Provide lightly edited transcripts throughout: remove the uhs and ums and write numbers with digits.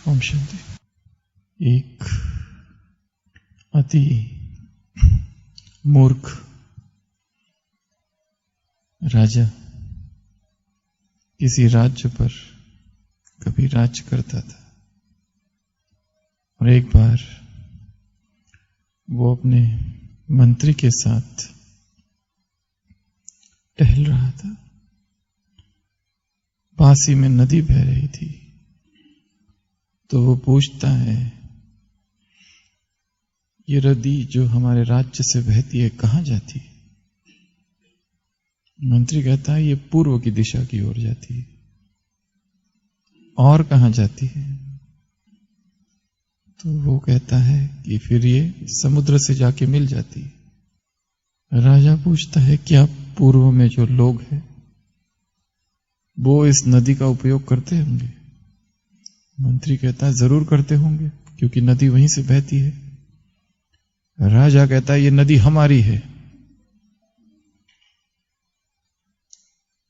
ओम शांति। एक अति मूर्ख राजा किसी राज्य पर कभी राज्य करता था और एक बार वो अपने मंत्री के साथ टहल रहा था। पास ही में नदी बह रही थी, तो वो पूछता है, ये नदी जो हमारे राज्य से बहती है कहां जाती है? मंत्री कहता है, ये पूर्व की दिशा की ओर जाती है। और कहां जाती है? तो वो कहता है कि फिर ये समुद्र से जाके मिल जाती है। राजा पूछता है, क्या पूर्व में जो लोग हैं वो इस नदी का उपयोग करते होंगे? मंत्री कहता है, जरूर करते होंगे, क्योंकि नदी वहीं से बहती है। राजा कहता है, ये नदी हमारी है।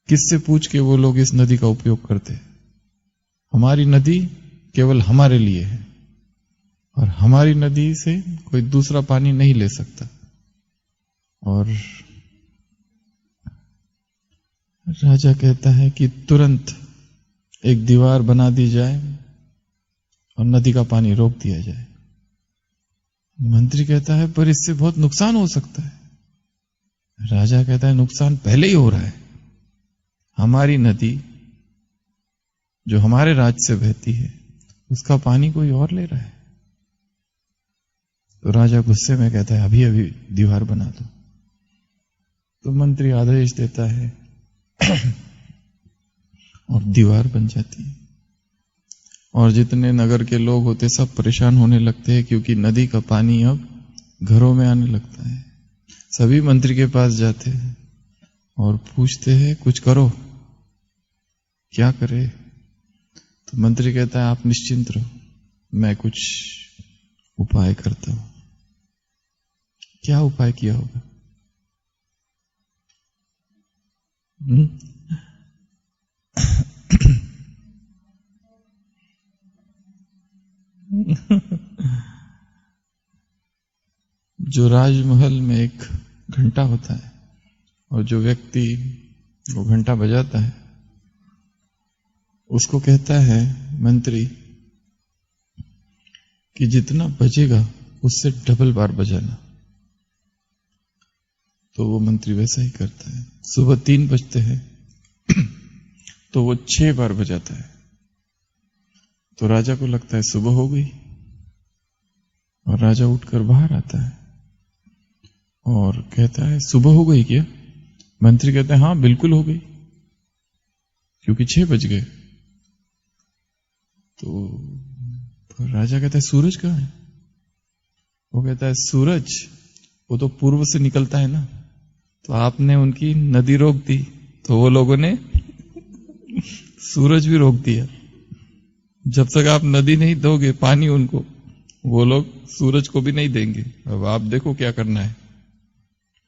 किससे पूछ के वो लोग इस नदी का उपयोग करते हैं? हमारी नदी केवल हमारे लिए है और हमारी नदी से कोई दूसरा पानी नहीं ले सकता। और राजा कहता है कि तुरंत एक दीवार बना दी जाए और नदी का पानी रोक दिया जाए। मंत्री कहता है, पर इससे बहुत नुकसान हो सकता है। राजा कहता है, नुकसान पहले ही हो रहा है। हमारी नदी जो हमारे राज्य से बहती है उसका पानी कोई और ले रहा है। तो राजा गुस्से में कहता है, अभी अभी दीवार बना दो। तो मंत्री आदेश देता है और दीवार बन जाती है। और जितने नगर के लोग होते सब परेशान होने लगते हैं, क्योंकि नदी का पानी अब घरों में आने लगता है। सभी मंत्री के पास जाते हैं और पूछते हैं, कुछ करो। क्या करे? तो मंत्री कहता है, आप निश्चिंत रहो, मैं कुछ उपाय करता हूं। क्या उपाय किया होगा? जो राजमहल में एक घंटा होता है और जो व्यक्ति वो घंटा बजाता है उसको कहता है मंत्री कि जितना बजेगा उससे डबल बार बजाना। तो वो मंत्री वैसा ही करता है। सुबह 3 बजते हैं तो वो 6 बार बजाता है। तो राजा को लगता है सुबह हो गई और राजा उठकर बाहर आता है और कहता है, सुबह हो गई क्या? मंत्री कहता है, हाँ बिल्कुल हो गई, क्योंकि 6 बज गए। तो राजा कहता है, सूरज कहाँ है? वो कहता है, सूरज वो तो पूर्व से निकलता है ना, तो आपने उनकी नदी रोक दी तो वो लोगों ने सूरज भी रोक दिया। जब तक आप नदी नहीं दोगे पानी उनको, वो लोग सूरज को भी नहीं देंगे। अब आप देखो क्या करना है।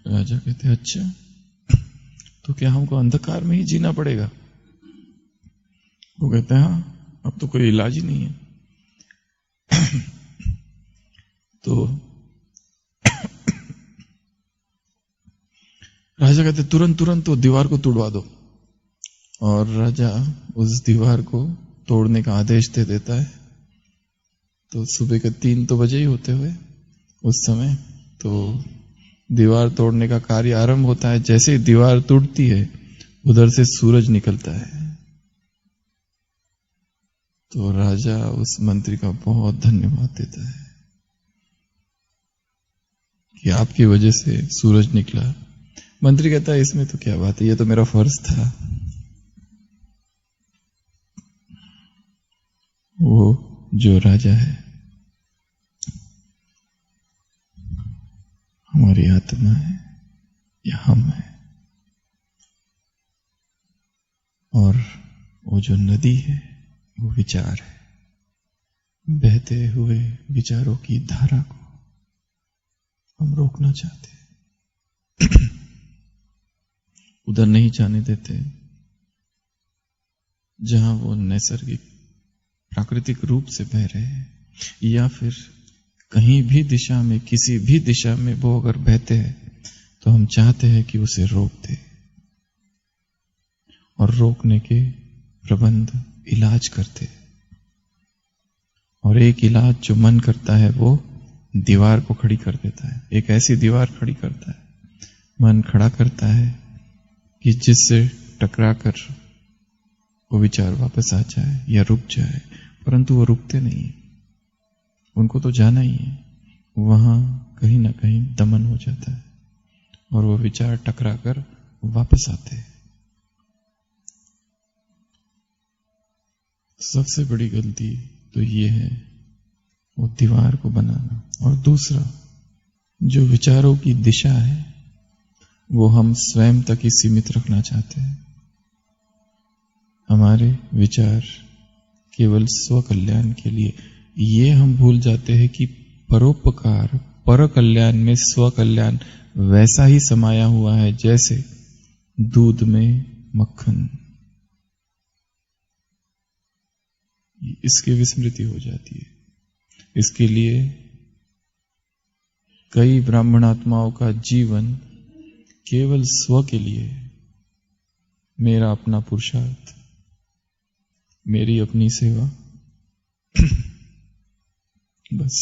राजा कहते हैं, अच्छा तो क्या हमको अंधकार में ही जीना पड़ेगा? वो कहते हैं, हाँ अब तो कोई इलाज ही नहीं है। तो राजा कहते तुरंत तो दीवार को तोड़वा दो। और राजा उस दीवार को तोड़ने का आदेश दे देता है। तो सुबह के 3 तो बजे ही होते हुए उस समय तो दीवार तोड़ने का कार्य आरंभ होता है। जैसे ही दीवार टूटती है उधर से सूरज निकलता है। तो राजा उस मंत्री का बहुत धन्यवाद देता है कि आपकी वजह से सूरज निकला। मंत्री कहता है, इसमें तो क्या बात है, ये तो मेरा फर्ज था। वो जो राजा है हमारी आत्मा है या हम है, और वो जो नदी है वो विचार है। बहते हुए विचारों की धारा को हम रोकना चाहते हैं, उधर नहीं जाने देते जहां वो नैसर्गिक प्राकृतिक रूप से बह रहे हैं, या फिर कहीं भी दिशा में, किसी भी दिशा में वो अगर बहते हैं तो हम चाहते हैं कि उसे रोक दे, और रोकने के प्रबंध इलाज करते हैं। और एक इलाज जो मन करता है वो दीवार को खड़ी कर देता है। एक ऐसी दीवार खड़ी करता है, मन खड़ा करता है कि जिससे टकरा कर वो विचार वापस आ जाए या रुक जाए, परंतु वो रुकते नहीं, उनको तो जाना ही है। वहां कहीं ना कहीं दमन हो जाता है और वो विचार टकरा कर वापस आते हैं। सबसे बड़ी गलती तो ये है वो दीवार को बनाना। और दूसरा, जो विचारों की दिशा है वो हम स्वयं तक ही सीमित रखना चाहते हैं। हमारे विचार केवल स्व कल्याण के लिए, ये हम भूल जाते हैं कि परोपकार, पर कल्याण में स्व कल्याण वैसा ही समाया हुआ है जैसे दूध में मक्खन। इसकी विस्मृति हो जाती है। इसके लिए कई ब्राह्मणात्माओं का जीवन केवल स्व के लिए, मेरा अपना पुरुषार्थ, मेरी अपनी सेवा, बस।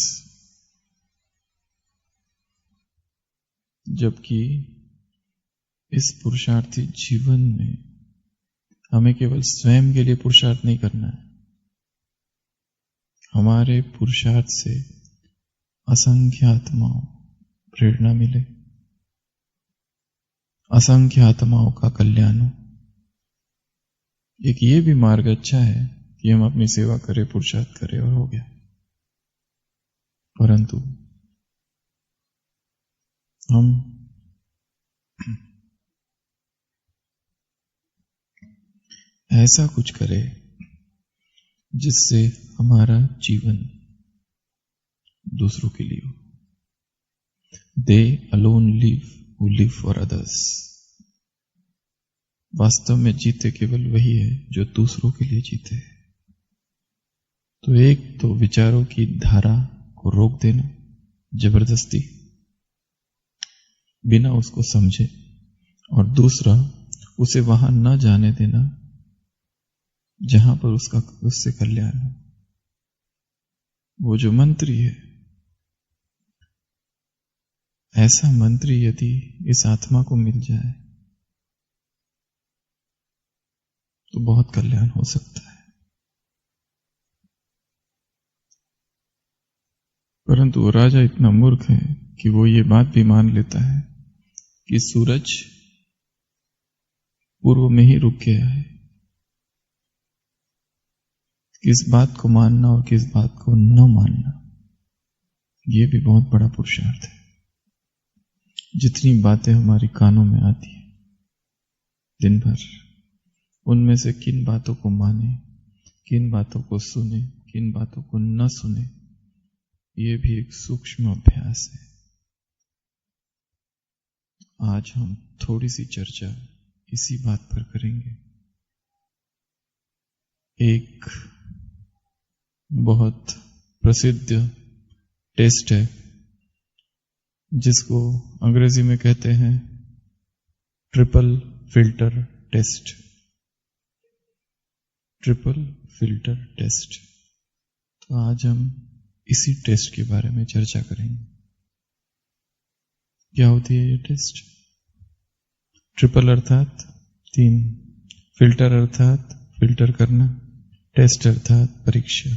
जबकि इस पुरुषार्थी जीवन में हमें केवल स्वयं के लिए पुरुषार्थ नहीं करना है। हमारे पुरुषार्थ से असंख्य आत्माओं प्रेरणा मिले, असंख्य आत्माओं का कल्याण हो। एक ये भी मार्ग अच्छा है कि हम अपनी सेवा करें, पुरुषार्थ करें और हो गया। परंतु हम ऐसा कुछ करें जिससे हमारा जीवन दूसरों के लिए हो। They alone live who live for others। वास्तव में जीते केवल वही है जो दूसरों के लिए जीते। तो एक तो विचारों की धारा को रोक देना जबरदस्ती, बिना उसको समझे, और दूसरा उसे वहां न जाने देना जहां पर उससे कल्याण हो। वो जो मंत्री है, ऐसा मंत्री यदि इस आत्मा को मिल जाए तो बहुत कल्याण हो सकता है। परंतु वो राजा इतना मूर्ख है कि वो ये बात भी मान लेता है कि सूरज पूर्व में ही रुक गया है। किस बात को मानना और किस बात को न मानना, ये भी बहुत बड़ा पुरुषार्थ है। जितनी बातें हमारी कानों में आती है दिन भर, उनमें से किन बातों को माने, किन बातों को सुने, किन बातों को न सुने, ये भी एक सूक्ष्म अभ्यास है। आज हम थोड़ी सी चर्चा इसी बात पर करेंगे। एक बहुत प्रसिद्ध टेस्ट है जिसको अंग्रेजी में कहते हैं triple filter test. Triple filter test. तो आज हम इसी टेस्ट के बारे में चर्चा करेंगे। क्या होती है ये टेस्ट? ट्रिपल अर्थात 3, फिल्टर अर्थात फिल्टर करना, टेस्ट अर्थात परीक्षा।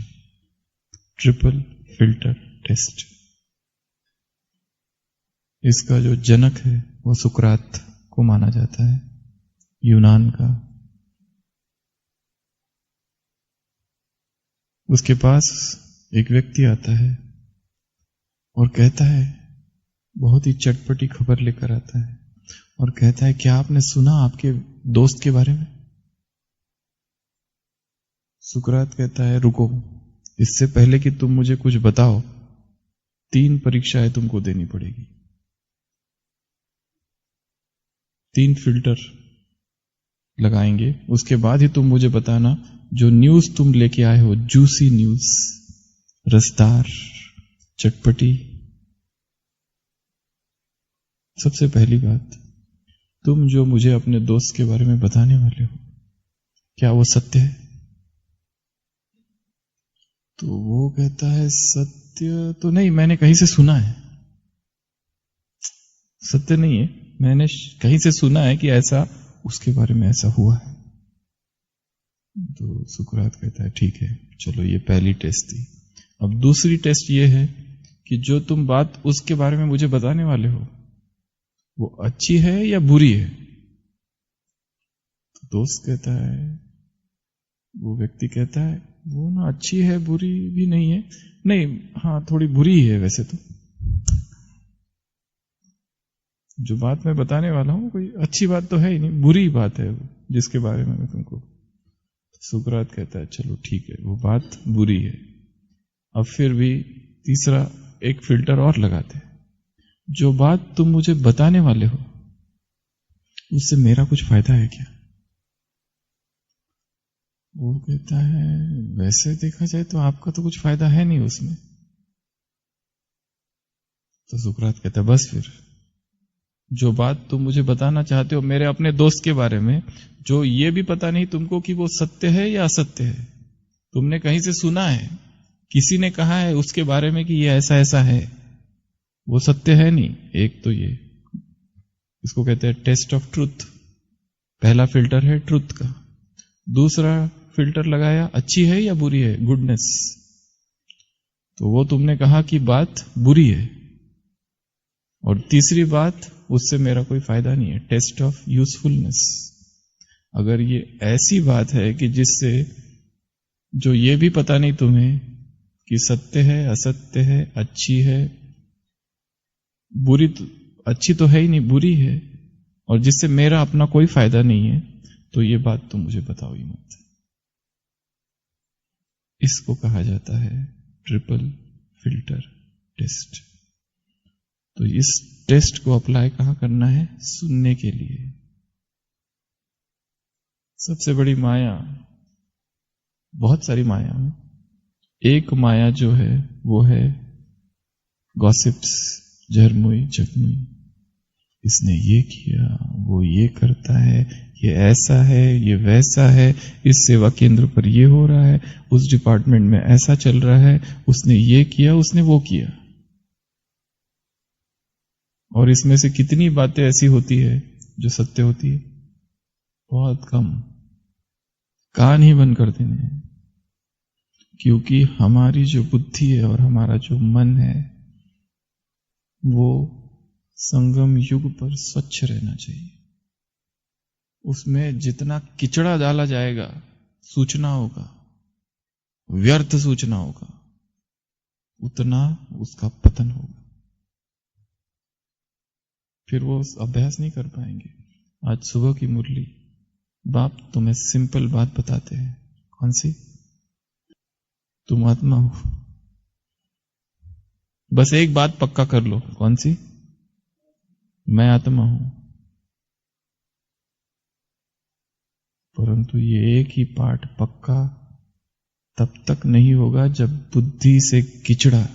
Triple filter test. इसका जो जनक है वो सुकरात को माना जाता है, यूनान का। उसके पास एक व्यक्ति आता है और कहता है, बहुत ही चटपटी खबर लेकर आता है और कहता है, क्या आपने सुना आपके दोस्त के बारे में? सुकरात कहता है, रुको, इससे पहले कि तुम मुझे कुछ बताओ 3 परीक्षाएं तुमको देनी पड़ेगी। 3 फिल्टर लगाएंगे, उसके बाद ही तुम मुझे बताना जो न्यूज तुम लेके आए हो, जूसी न्यूज, रसदार, चटपटी। सबसे पहली बात, तुम जो मुझे अपने दोस्त के बारे में बताने वाले हो, क्या वो सत्य है? तो वो कहता है सत्य तो नहीं, मैंने कहीं से सुना है। सत्य नहीं है, मैंने कहीं से सुना है कि ऐसा उसके बारे में ऐसा हुआ है। तो सुकरात कहता है ठीक है, चलो ये पहली टेस्ट थी। अब दूसरी टेस्ट ये है कि जो तुम बात उसके बारे में मुझे बताने वाले हो वो अच्छी है या बुरी है? तो दोस्त कहता है, वो व्यक्ति कहता है वो ना अच्छी है, बुरी भी नहीं है, नहीं हाँ थोड़ी बुरी है वैसे तो। जो बात मैं बताने वाला हूं कोई अच्छी बात तो है ही नहीं, बुरी बात है वो जिसके बारे में मैं तुमको। सुकरात कहता है चलो ठीक है, वो बात बुरी है। अब फिर भी तीसरा एक फिल्टर और लगाते हैं, जो बात तुम मुझे बताने वाले हो उससे मेरा कुछ फायदा है क्या? वो कहता है वैसे देखा जाए तो आपका तो कुछ फायदा है नहीं उसमें। तो सुकरात कहता है बस फिर, जो बात तुम मुझे बताना चाहते हो मेरे अपने दोस्त के बारे में, जो ये भी पता नहीं तुमको कि वो सत्य है या असत्य है, तुमने कहीं से सुना है, किसी ने कहा है उसके बारे में कि ये ऐसा ऐसा है, वो सत्य है नहीं। एक तो ये, इसको कहते हैं टेस्ट ऑफ ट्रुथ। पहला फिल्टर है ट्रुथ का। दूसरा फिल्टर लगाया अच्छी है या बुरी है, गुडनेस। तो वो तुमने कहा कि बात बुरी है। और तीसरी बात, उससे मेरा कोई फायदा नहीं है, टेस्ट ऑफ यूजफुलनेस। अगर ये ऐसी बात है कि जिससे जो ये भी पता नहीं तुम्हें कि सत्य है असत्य है, अच्छी है बुरी, तो अच्छी तो है ही नहीं, बुरी है, और जिससे मेरा अपना कोई फायदा नहीं है, तो ये बात तुम मुझे बताओ ही मत। इसको कहा जाता है ट्रिपल फिल्टर टेस्ट। तो इस टेस्ट को अप्लाई कहां करना है? सुनने के लिए। सबसे बड़ी माया, बहुत सारी माया में एक माया जो है वो है गॉसिप्स, झरमुई झकमुई। इसने ये किया, वो ये करता है, ये ऐसा है, ये वैसा है, इस सेवा केंद्र पर ये हो रहा है, उस डिपार्टमेंट में ऐसा चल रहा है, उसने ये किया, उसने वो किया। और इसमें से कितनी बातें ऐसी होती है जो सत्य होती है? बहुत कम। कान ही बंद कर देने हैं, क्योंकि हमारी जो बुद्धि है और हमारा जो मन है वो संगम युग पर स्वच्छ रहना चाहिए। उसमें जितना किचड़ा डाला जाएगा, सूचनाओं का, व्यर्थ सूचनाओं का, उतना उसका पतन होगा। फिर वो अभ्यास नहीं कर पाएंगे। आज सुबह की मुरली, बाप तुम्हें सिंपल बात बताते हैं। कौन सी? तुम आत्मा हो। बस एक बात पक्का कर लो। कौन सी? मैं आत्मा हूं। परंतु ये एक ही पाठ पक्का तब तक नहीं होगा जब बुद्धि से किचड़ा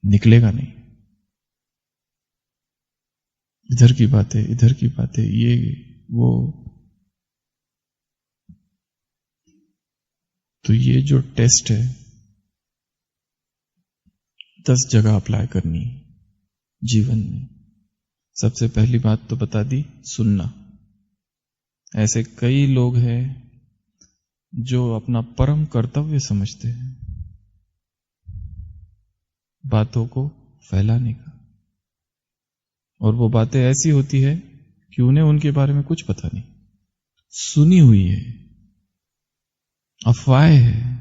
निकलेगा नहीं। इधर की बातें, इधर की बातें, ये वो। तो ये जो टेस्ट है 10 जगह अप्लाई करनी जीवन में। सबसे पहली बात तो बता दी, सुनना। ऐसे कई लोग हैं जो अपना परम कर्तव्य समझते हैं बातों को फैलाने का, और वो बातें ऐसी होती है कि उन्हें उनके बारे में कुछ पता नहीं, सुनी हुई है, अफवाहें है।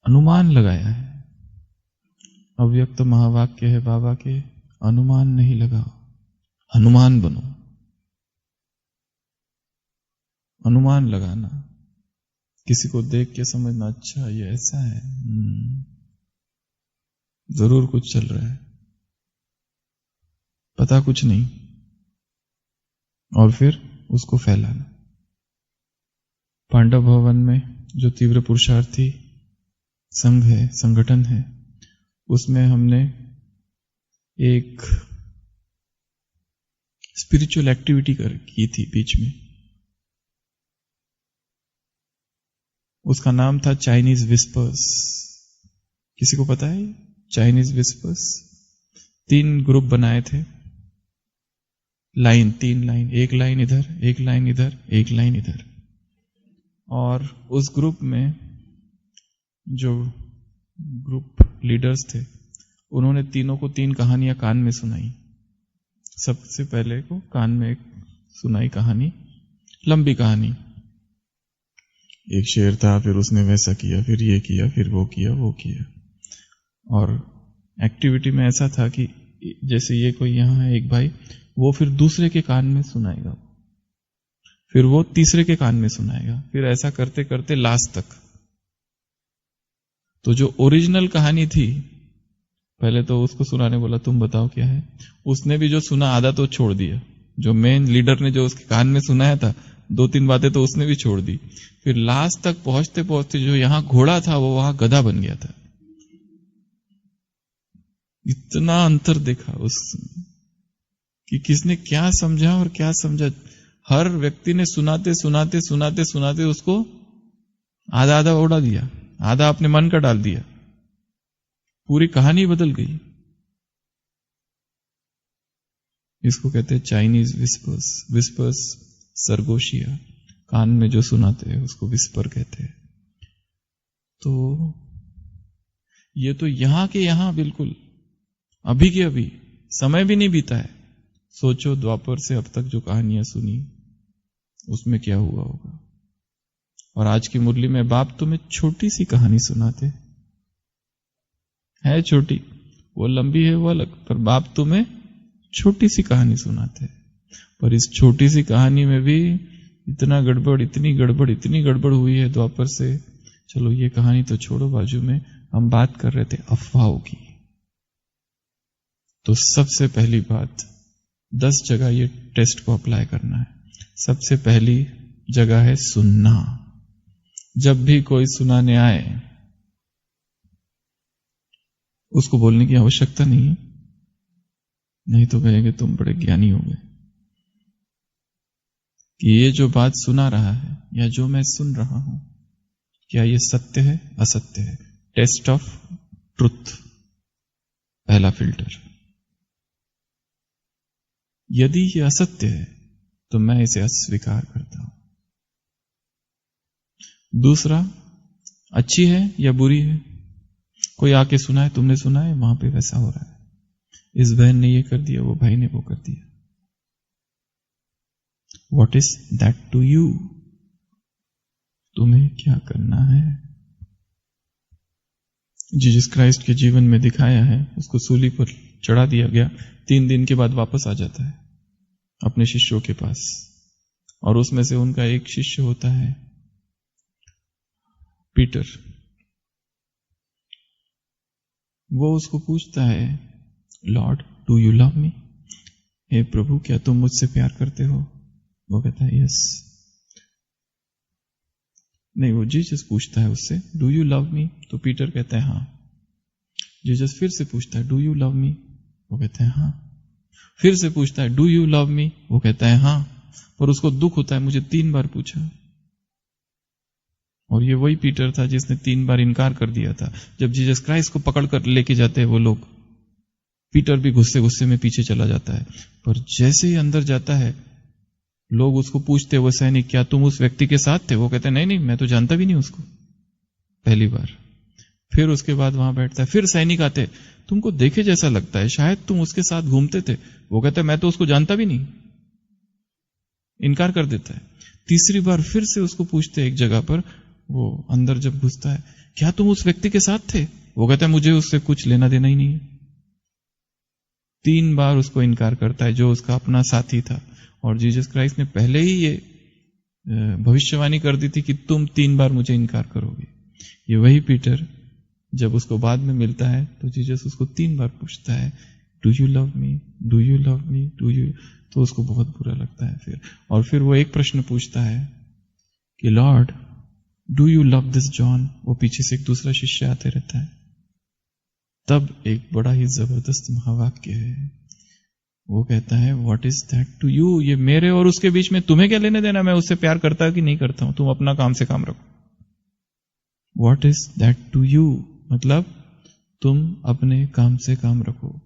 अनुमान लगाया है। अव्यक्त महावाक्य है बाबा के, अनुमान नहीं लगाओ, हनुमान बनो। अनुमान लगाना, किसी को देख के समझना, अच्छा ये ऐसा है। जरूर कुछ चल रहा है, पता कुछ नहीं, और फिर उसको फैलाना। पांडव भवन में जो तीव्र पुरुषार्थी संघ है, संगठन है, उसमें हमने एक स्पिरिचुअल एक्टिविटी की थी बीच में। उसका नाम था चाइनीज विस्पर्स। किसी को पता है चाइनीज विस्पर्स? 3 ग्रुप बनाए थे, लाइन, 3 लाइन, एक लाइन इधर, एक लाइन इधर, एक लाइन इधर। और उस ग्रुप में जो ग्रुप लीडर्स थे, उन्होंने तीनों को 3 कहानियां कान में सुनाई। सबसे पहले को कान में एक सुनाई कहानी, लंबी कहानी। एक शेर था, फिर उसने वैसा किया, फिर ये किया, फिर वो किया, वो किया। और एक्टिविटी में ऐसा था कि जैसे ये कोई यहाँ है एक भाई, वो फिर दूसरे के कान में सुनाएगा, फिर वो तीसरे के कान में सुनाएगा, फिर ऐसा करते करते लास्ट तक। तो जो ओरिजिनल कहानी थी, पहले तो उसको सुनाने बोला तुम बताओ क्या है। उसने भी जो सुना आधा तो छोड़ दिया। जो मेन लीडर ने जो उसके कान में सुनाया था 2-3 बातें तो उसने भी छोड़ दी। फिर लास्ट तक पहुंचते पहुंचते जो यहां घोड़ा था वो वहां गधा बन गया था। इतना अंतर देखा उस कि किसने क्या समझा और क्या समझा। हर व्यक्ति ने सुनाते सुनाते सुनाते सुनाते उसको आधा आधा उड़ा दिया, आधा अपने मन का डाल दिया, पूरी कहानी बदल गई। इसको कहते हैं चाइनीज विस्पर्स। विस्पर्स सरगोशिया, कान में जो सुनाते हैं उसको विस्पर कहते हैं। तो ये तो यहां के यहां बिल्कुल अभी के अभी, समय भी नहीं बीता है। सोचो द्वापर से अब तक जो कहानियां सुनी उसमें क्या हुआ होगा। और आज की मुरली में बाप तुम्हें छोटी सी कहानी सुनाते है, छोटी, वो लंबी है वो अलग, पर बाप तुम्हें छोटी सी कहानी सुनाते हैं। पर इस छोटी सी कहानी में भी इतना गड़बड़, इतनी गड़बड़, इतनी गड़बड़ हुई है द्वापर से। चलो ये कहानी तो छोड़ो बाजू में, हम बात कर रहे थे अफवाहों की। तो सबसे पहली बात, 10 जगह ये टेस्ट को अप्लाई करना है। सबसे पहली जगह है सुनना। जब भी कोई सुनाने आए उसको बोलने की आवश्यकता नहीं है, नहीं तो कहेंगे तुम बड़े ज्ञानी हो गए। कि ये जो बात सुना रहा है या जो मैं सुन रहा हूं, क्या ये सत्य है असत्य है? टेस्ट ऑफ ट्रुथ, पहला फिल्टर। यदि ये असत्य है तो मैं इसे अस्वीकार करता हूं। दूसरा, अच्छी है या बुरी है? कोई आके सुना है, तुमने सुना है वहां पे वैसा हो रहा है, इस बहन ने ये कर दिया, वो भाई ने वो कर दिया। What is that to you? तुम्हें क्या करना है? जीसस क्राइस्ट के जीवन में दिखाया है, उसको सूली पर चढ़ा दिया गया, 3 दिन के बाद वापस आ जाता है अपने शिष्यों के पास। और उसमें से उनका एक शिष्य होता है पीटर। वो उसको पूछता है, lord do you love me? हे प्रभु क्या तुम मुझसे प्यार करते हो? वो कहता है यस। नहीं, वो जीसस पूछता है उससे, डू यू लव मी? तो पीटर कहता है हाँ। जीसस फिर से पूछता है, डू यू लव मी? वो कहता है हाँ। फिर से पूछता है, डू यू लव मी? वो कहता है हाँ। पर उसको दुख होता है, मुझे 3 बार पूछा। और ये वही पीटर था जिसने 3 बार इनकार कर दिया था। जब जीसस क्राइस्ट को पकड़ कर लेके जाते हैं वो लोग, पीटर भी गुस्से गुस्से में पीछे चला जाता है। पर जैसे ही अंदर जाता है, लोग उसको पूछते, वो सैनिक, क्या तुम उस व्यक्ति के साथ थे? वो कहते नहीं नहीं, मैं तो जानता भी नहीं उसको, पहली बार। फिर उसके बाद वहां बैठता है, फिर सैनिक आते, तुमको देखे जैसा लगता है, शायद तुम उसके साथ घूमते थे। वो कहता है मैं तो उसको जानता भी नहीं, इनकार कर देता है। तीसरी बार फिर से उसको पूछते एक जगह पर, वो अंदर जब घुसता है, क्या तुम उस व्यक्ति के साथ थे? वो कहता है मुझे उससे कुछ लेना देना ही नहीं है। 3 बार उसको इनकार करता है, जो उसका अपना साथी था। और जीसस क्राइस्ट ने पहले ही ये भविष्यवाणी कर दी थी कि तुम 3 बार मुझे इनकार करोगे। ये वही पीटर जब उसको बाद में मिलता है तो जीसस उसको 3 बार पूछता है, do you love me, do you love me, do you, तो उसको बहुत बुरा लगता है फिर। और फिर वो एक प्रश्न पूछता है कि Lord do you love this John. वो पीछे से एक दूसरा शिष्य आते रहता है। तब एक बड़ा ही जबरदस्त महावाक्य है, वो कहता है what is that to you, ये मेरे और उसके बीच में तुम्हें क्या लेने देना, मैं उससे प्यार करता कि नहीं करता हूं, तुम अपना काम से काम रखो। What is that to you, मतलब तुम अपने काम से काम रखो,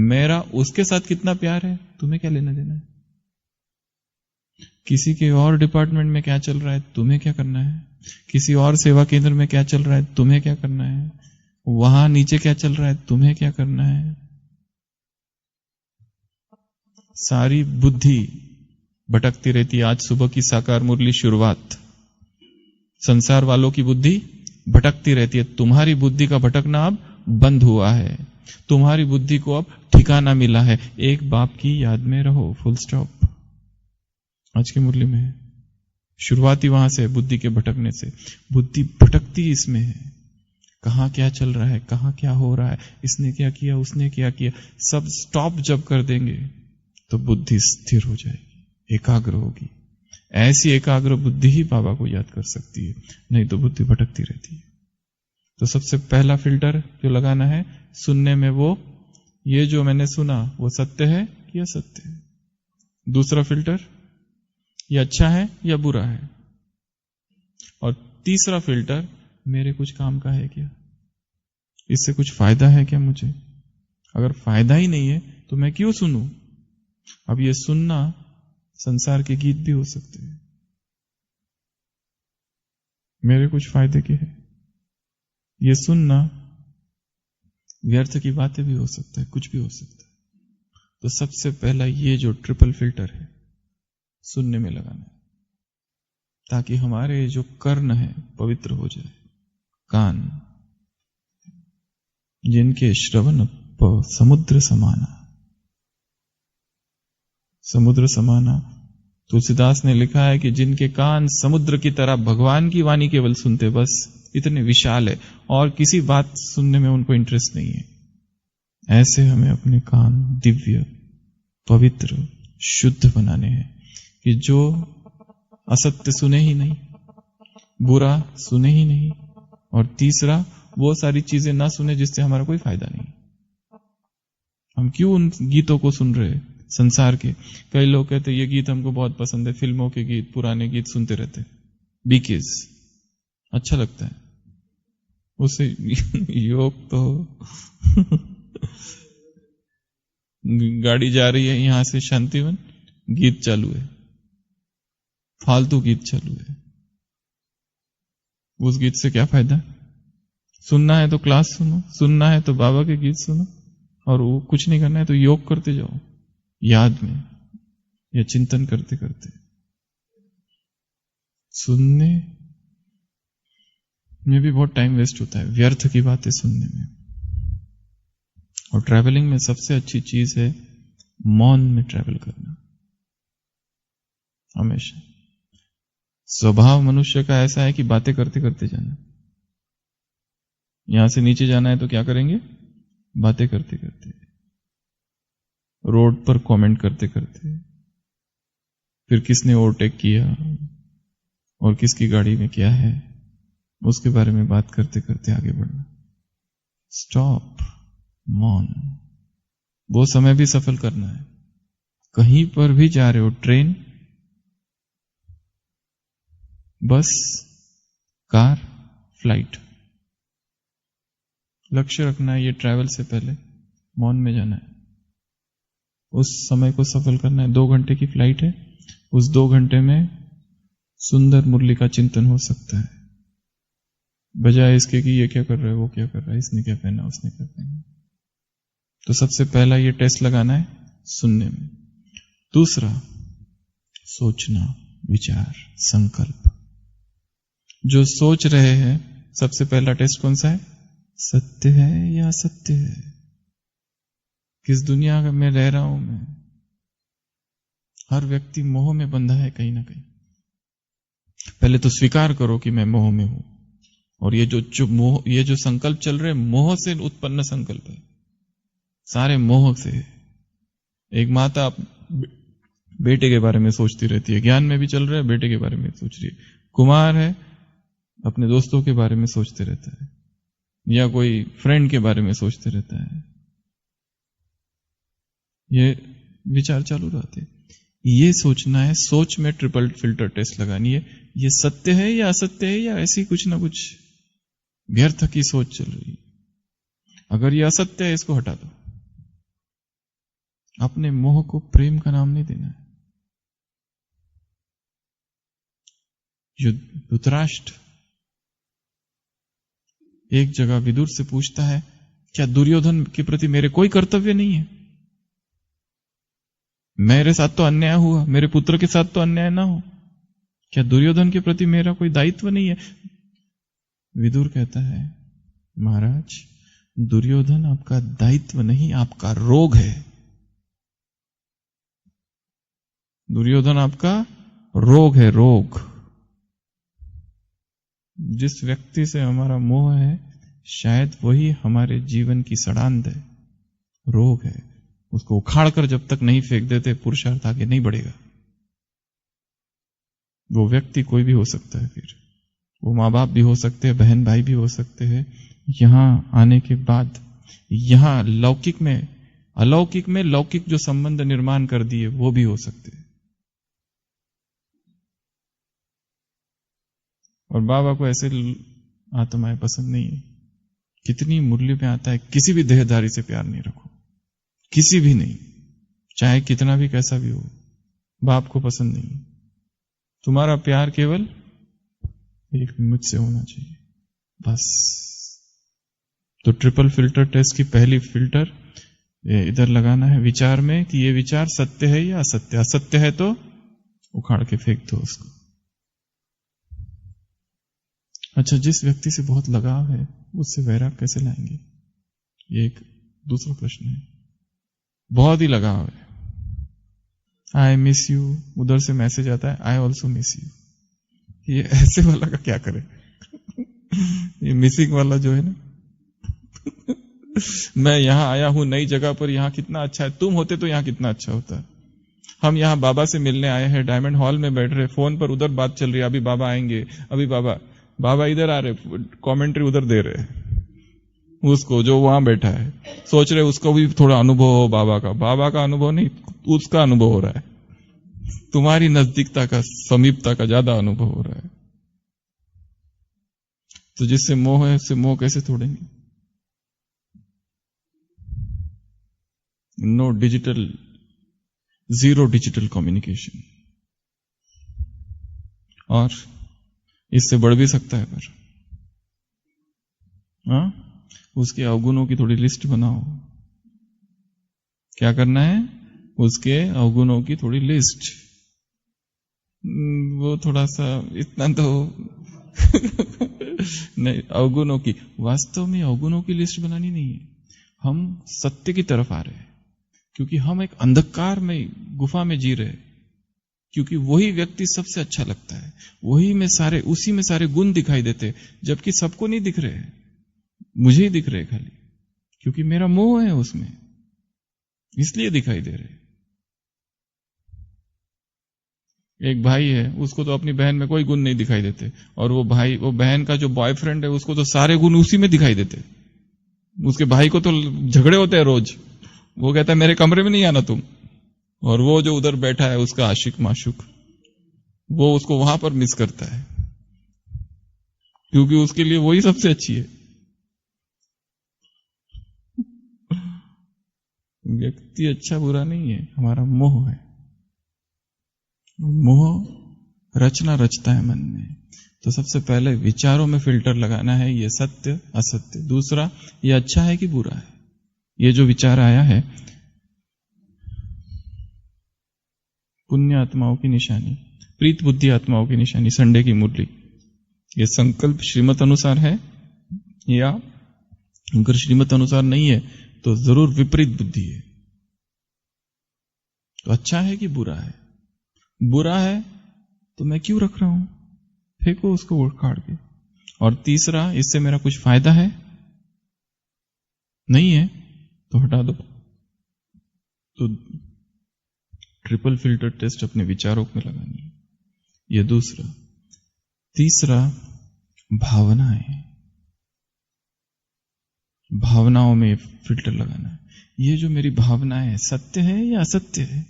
मेरा उसके साथ कितना प्यार है तुम्हें क्या लेना देना है, किसी के और डिपार्टमेंट में क्या चल रहा है तुम्हें क्या करना है, किसी और सेवा केंद्र में क्या चल रहा है तुम्हें क्या करना है, वहां नीचे क्या चल रहा है तुम्हें क्या करना है। सारी बुद्धि भटकती रहती है। आज सुबह की साकार मुरली शुरुआत, संसार वालों की बुद्धि भटकती रहती है, तुम्हारी बुद्धि का भटकना अब बंद हुआ है, तुम्हारी बुद्धि को अब ठिकाना मिला है, एक बाप की याद में रहो, फुल स्टॉप। आज की मुरली में शुरुआत ही वहां से, बुद्धि के भटकने से। बुद्धि भटकती इसमें है, कहां क्या चल रहा है, कहां क्या हो रहा है, इसने क्या किया, उसने क्या किया, सब स्टॉप जब कर देंगे तो बुद्धि स्थिर हो जाएगी, एकाग्र होगी। ऐसी एकाग्र बुद्धि ही बाबा को याद कर सकती है, नहीं तो बुद्धि भटकती रहती है। तो सबसे पहला फिल्टर जो लगाना है सुनने में, वो ये जो मैंने सुना वो सत्य है कि असत्य है। दूसरा फिल्टर, ये अच्छा है या बुरा है। और तीसरा फिल्टर, मेरे कुछ काम का है क्या, इससे कुछ फायदा है क्या मुझे। अगर फायदा ही नहीं है तो मैं क्यों सुनूं। अब ये सुनना संसार के गीत भी हो सकते हैं, मेरे कुछ फायदे के हैं। ये सुनना व्यर्थ की बातें भी हो सकता है, कुछ भी हो सकता है। तो सबसे पहला ये जो ट्रिपल फिल्टर है सुनने में लगाना है, ताकि हमारे जो कर्ण है पवित्र हो जाए। कान जिनके श्रवण समुद्र समाना, समुद्र समाना, तुलसीदास ने लिखा है कि जिनके कान समुद्र की तरह भगवान की वाणी केवल सुनते, बस इतने विशाल है और किसी बात सुनने में उनको इंटरेस्ट नहीं है। ऐसे हमें अपने कान दिव्य, पवित्र, शुद्ध बनाने हैं कि जो असत्य सुने ही नहीं, बुरा सुने ही नहीं, और तीसरा वो सारी चीजें ना सुने जिससे हमारा कोई फायदा नहीं। हम क्यों उन गीतों को सुन रहे संसार के। कई लोग कहते ये गीत हमको बहुत पसंद है, फिल्मों के गीत, पुराने गीत सुनते रहते, बीकेज अच्छा लगता है, उससे योग तो गाड़ी जा रही है यहां से शांतिवन, गीत चालू है, फालतू गीत चालू है, उस गीत से क्या फायदा। सुनना है तो क्लास सुनो, सुनना है तो बाबा के गीत सुनो, और वो कुछ नहीं करना है तो योग करते जाओ, याद में या चिंतन करते करते। सुनने में भी बहुत टाइम वेस्ट होता है, व्यर्थ की बातें सुनने में। और ट्रैवलिंग में सबसे अच्छी चीज है मौन में ट्रैवल करना। हमेशा स्वभाव मनुष्य का ऐसा है कि बातें करते करते जाना। यहां से नीचे जाना है तो क्या करेंगे, बातें करते करते, रोड पर कमेंट करते करते, फिर किसने ओवरटेक किया और किसकी गाड़ी में क्या है उसके बारे में बात करते करते आगे बढ़ना। स्टॉप, मौन। वो समय भी सफल करना है। कहीं पर भी जा रहे हो, ट्रेन, बस, कार, फ्लाइट, लक्ष्य रखना है ये ट्रैवल से पहले मौन में जाना है, उस समय को सफल करना है। 2 घंटे की फ्लाइट है, उस 2 घंटे में सुंदर मुरली का चिंतन हो सकता है, बजाय इसके कि ये क्या कर रहा है, वो क्या कर रहा है, इसने क्या पहना, उसने क्या पहना। तो सबसे पहला ये टेस्ट लगाना है सुनने में। दूसरा, सोचना, विचार, संकल्प। जो सोच रहे हैं, सबसे पहला टेस्ट कौन सा है, सत्य है या असत्य है, किस दुनिया में रह रहा हूं मैं। हर व्यक्ति मोह में बंधा है कहीं ना कहीं। पहले तो स्वीकार करो कि मैं मोह में हूं, और ये मोह, ये जो संकल्प चल रहे, मोह से उत्पन्न संकल्प है, सारे मोह से। एक माता बेटे के बारे में सोचती रहती है, ज्ञान में भी चल रहा है, बेटे के बारे में सोच रही है। कुमार है, अपने दोस्तों के बारे में सोचते रहता है, या कोई फ्रेंड के बारे में सोचते रहता है, ये विचार चालू रहते हैं। ये सोचना है, सोच में ट्रिपल फिल्टर टेस्ट लगानी है, ये सत्य है या असत्य है, या ऐसी कुछ ना कुछ व्यर्थ की सोच चल रही है। अगर ये असत्य है, इसको हटा दो। अपने मोह को प्रेम का नाम नहीं देना है। धृतराष्ट्र एक जगह विदुर से पूछता है, क्या दुर्योधन के प्रति मेरे कोई कर्तव्य नहीं है? मेरे साथ तो अन्याय हुआ, मेरे पुत्र के साथ तो अन्याय ना हो, क्या दुर्योधन के प्रति मेरा कोई दायित्व नहीं है? विदुर कहता है, महाराज, दुर्योधन आपका दायित्व नहीं, आपका रोग है। दुर्योधन आपका रोग है, रोग। जिस व्यक्ति से हमारा मोह है, शायद वही हमारे जीवन की सड़ांध है, रोग है। उसको उखाड़कर जब तक नहीं फेंक देते, पुरुषार्थ आगे नहीं बढ़ेगा। वो व्यक्ति कोई भी हो सकता है, फिर वो माँ बाप भी हो सकते हैं, बहन भाई भी हो सकते हैं। यहां आने के बाद, यहां लौकिक में, अलौकिक में लौकिक जो संबंध निर्माण कर दिए, वो भी हो सकते हैं। और बाबा को ऐसे आत्माएं पसंद नहीं है। कितनी मुरली में आता है, किसी भी देहधारी से प्यार नहीं रखो, किसी भी नहीं, चाहे कितना भी कैसा भी हो, बाप को पसंद नहीं। तुम्हारा प्यार केवल एक मुझसे होना चाहिए, बस। तो ट्रिपल फिल्टर टेस्ट की पहली फिल्टर इधर लगाना है विचार में, कि ये विचार सत्य है या असत्य। असत्य है तो उखाड़ के फेंक दो उसको। अच्छा, जिस व्यक्ति से बहुत लगाव है, उससे वैराग कैसे लाएंगे? ये एक दूसरा प्रश्न है। बहुत ही लगाव है, आई मिस यू, उधर से मैसेज आता है, आई ऑल्सो मिस यू। ये ऐसे वाला का क्या करे? ये मिसिंग वाला जो है ना, मैं यहां आया हूं नई जगह पर, यहां कितना अच्छा है, तुम होते तो यहां कितना अच्छा होता। हम यहां बाबा से मिलने आए हैं, डायमंड हॉल में बैठ रहे, फोन पर उधर बात चल रही है, अभी बाबा आएंगे, अभी बाबा इधर आ रहे, कमेंट्री उधर दे रहे। उसको जो वहां बैठा है, सोच रहे उसको भी थोड़ा अनुभव हो बाबा का अनुभव नहीं, उसका अनुभव हो रहा है। तुम्हारी नजदीकता का, समीपता का ज्यादा अनुभव हो रहा है। तो जिससे मोह है, उससे मोह कैसे तोड़ेंगे? No digital, zero digital communication. और इससे बढ़ भी सकता है, पर उसके अवगुणों की थोड़ी लिस्ट बनाओ। क्या करना है? उसके अवगुणों की थोड़ी लिस्ट। वो थोड़ा सा इतना तो नहीं, अवगुणों की, वास्तव में अवगुणों की लिस्ट बनानी नहीं है। हम सत्य की तरफ आ रहे हैं, क्योंकि हम एक अंधकार में, गुफा में जी रहे हैं। क्योंकि वही व्यक्ति सबसे अच्छा लगता है, उसी में सारे गुण दिखाई देते, जबकि सबको नहीं दिख रहे, मुझे ही दिख रहे खाली, क्योंकि मेरा मोह है उसमें, इसलिए दिखाई दे रहे। एक भाई है, उसको तो अपनी बहन में कोई गुण नहीं दिखाई देते, और वो बहन का जो बॉयफ्रेंड है, उसको तो सारे गुण उसी में दिखाई देते। उसके भाई को तो झगड़े होते हैं रोज, वो कहता है मेरे कमरे में नहीं आना तुम, और वो जो उधर बैठा है, उसका आशिक माशुक, वो उसको वहां पर मिस करता है, क्योंकि उसके लिए वही सबसे अच्छी है। व्यक्ति अच्छा बुरा नहीं है, हमारा मोह है। मोह रचना रचता है मन में। तो सबसे पहले विचारों में फिल्टर लगाना है, ये सत्य असत्य। दूसरा, ये अच्छा है कि बुरा है। ये जो विचार आया है, पुण्य आत्माओं की निशानी, प्रीत बुद्धि आत्माओं की निशानी, संडे की मुरली, ये संकल्प श्रीमत अनुसार है, या अगर श्रीमत अनुसार नहीं है तो जरूर विपरीत बुद्धि है। तो अच्छा है कि बुरा है? बुरा है तो मैं क्यों रख रहा हूं? फेंको उसको उखाड़ के। और तीसरा, इससे मेरा कुछ फायदा है नहीं है तो हटा दो। तो ट्रिपल फिल्टर टेस्ट अपने विचारों में लगानी है, ये दूसरा। तीसरा, भावनाएं, भावनाओं में फिल्टर लगाना है। ये जो मेरी भावनाएं है, सत्य है या असत्य है?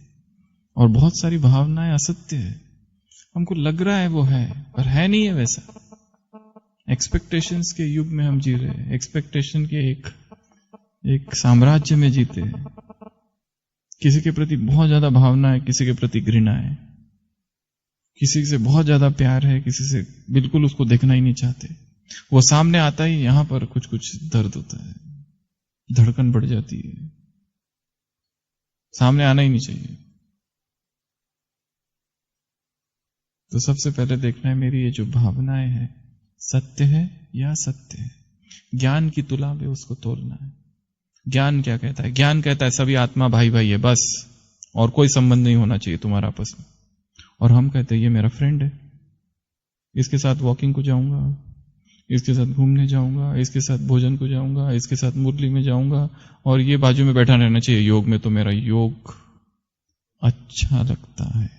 और बहुत सारी भावनाएं असत्य है, हमको लग रहा है वो है, पर है नहीं है वैसा। एक्सपेक्टेशंस के युग में हम जी रहे हैं, एक्सपेक्टेशन के एक साम्राज्य में जीते हैं। किसी के प्रति बहुत ज्यादा भावना है, किसी के प्रति घृणा है, किसी से बहुत ज्यादा प्यार है, किसी से बिल्कुल उसको देखना ही नहीं चाहते। वो सामने आता ही यहां पर कुछ कुछ दर्द होता है, धड़कन बढ़ जाती है, सामने आना ही नहीं चाहिए। तो सबसे पहले देखना है मेरी ये जो भावनाएं हैं सत्य है या असत्य है। ज्ञान की तुला में उसको तोलना है। ज्ञान क्या कहता है? ज्ञान कहता है सभी आत्मा भाई भाई है बस, और कोई संबंध नहीं होना चाहिए तुम्हारा आपस में। और हम कहते हैं ये मेरा फ्रेंड है, इसके साथ वॉकिंग को जाऊंगा, इसके साथ घूमने जाऊंगा, इसके साथ भोजन को जाऊंगा, इसके साथ मुरली में जाऊंगा, और ये बाजू में बैठा रहना चाहिए योग में, तो मेरा योग अच्छा लगता है,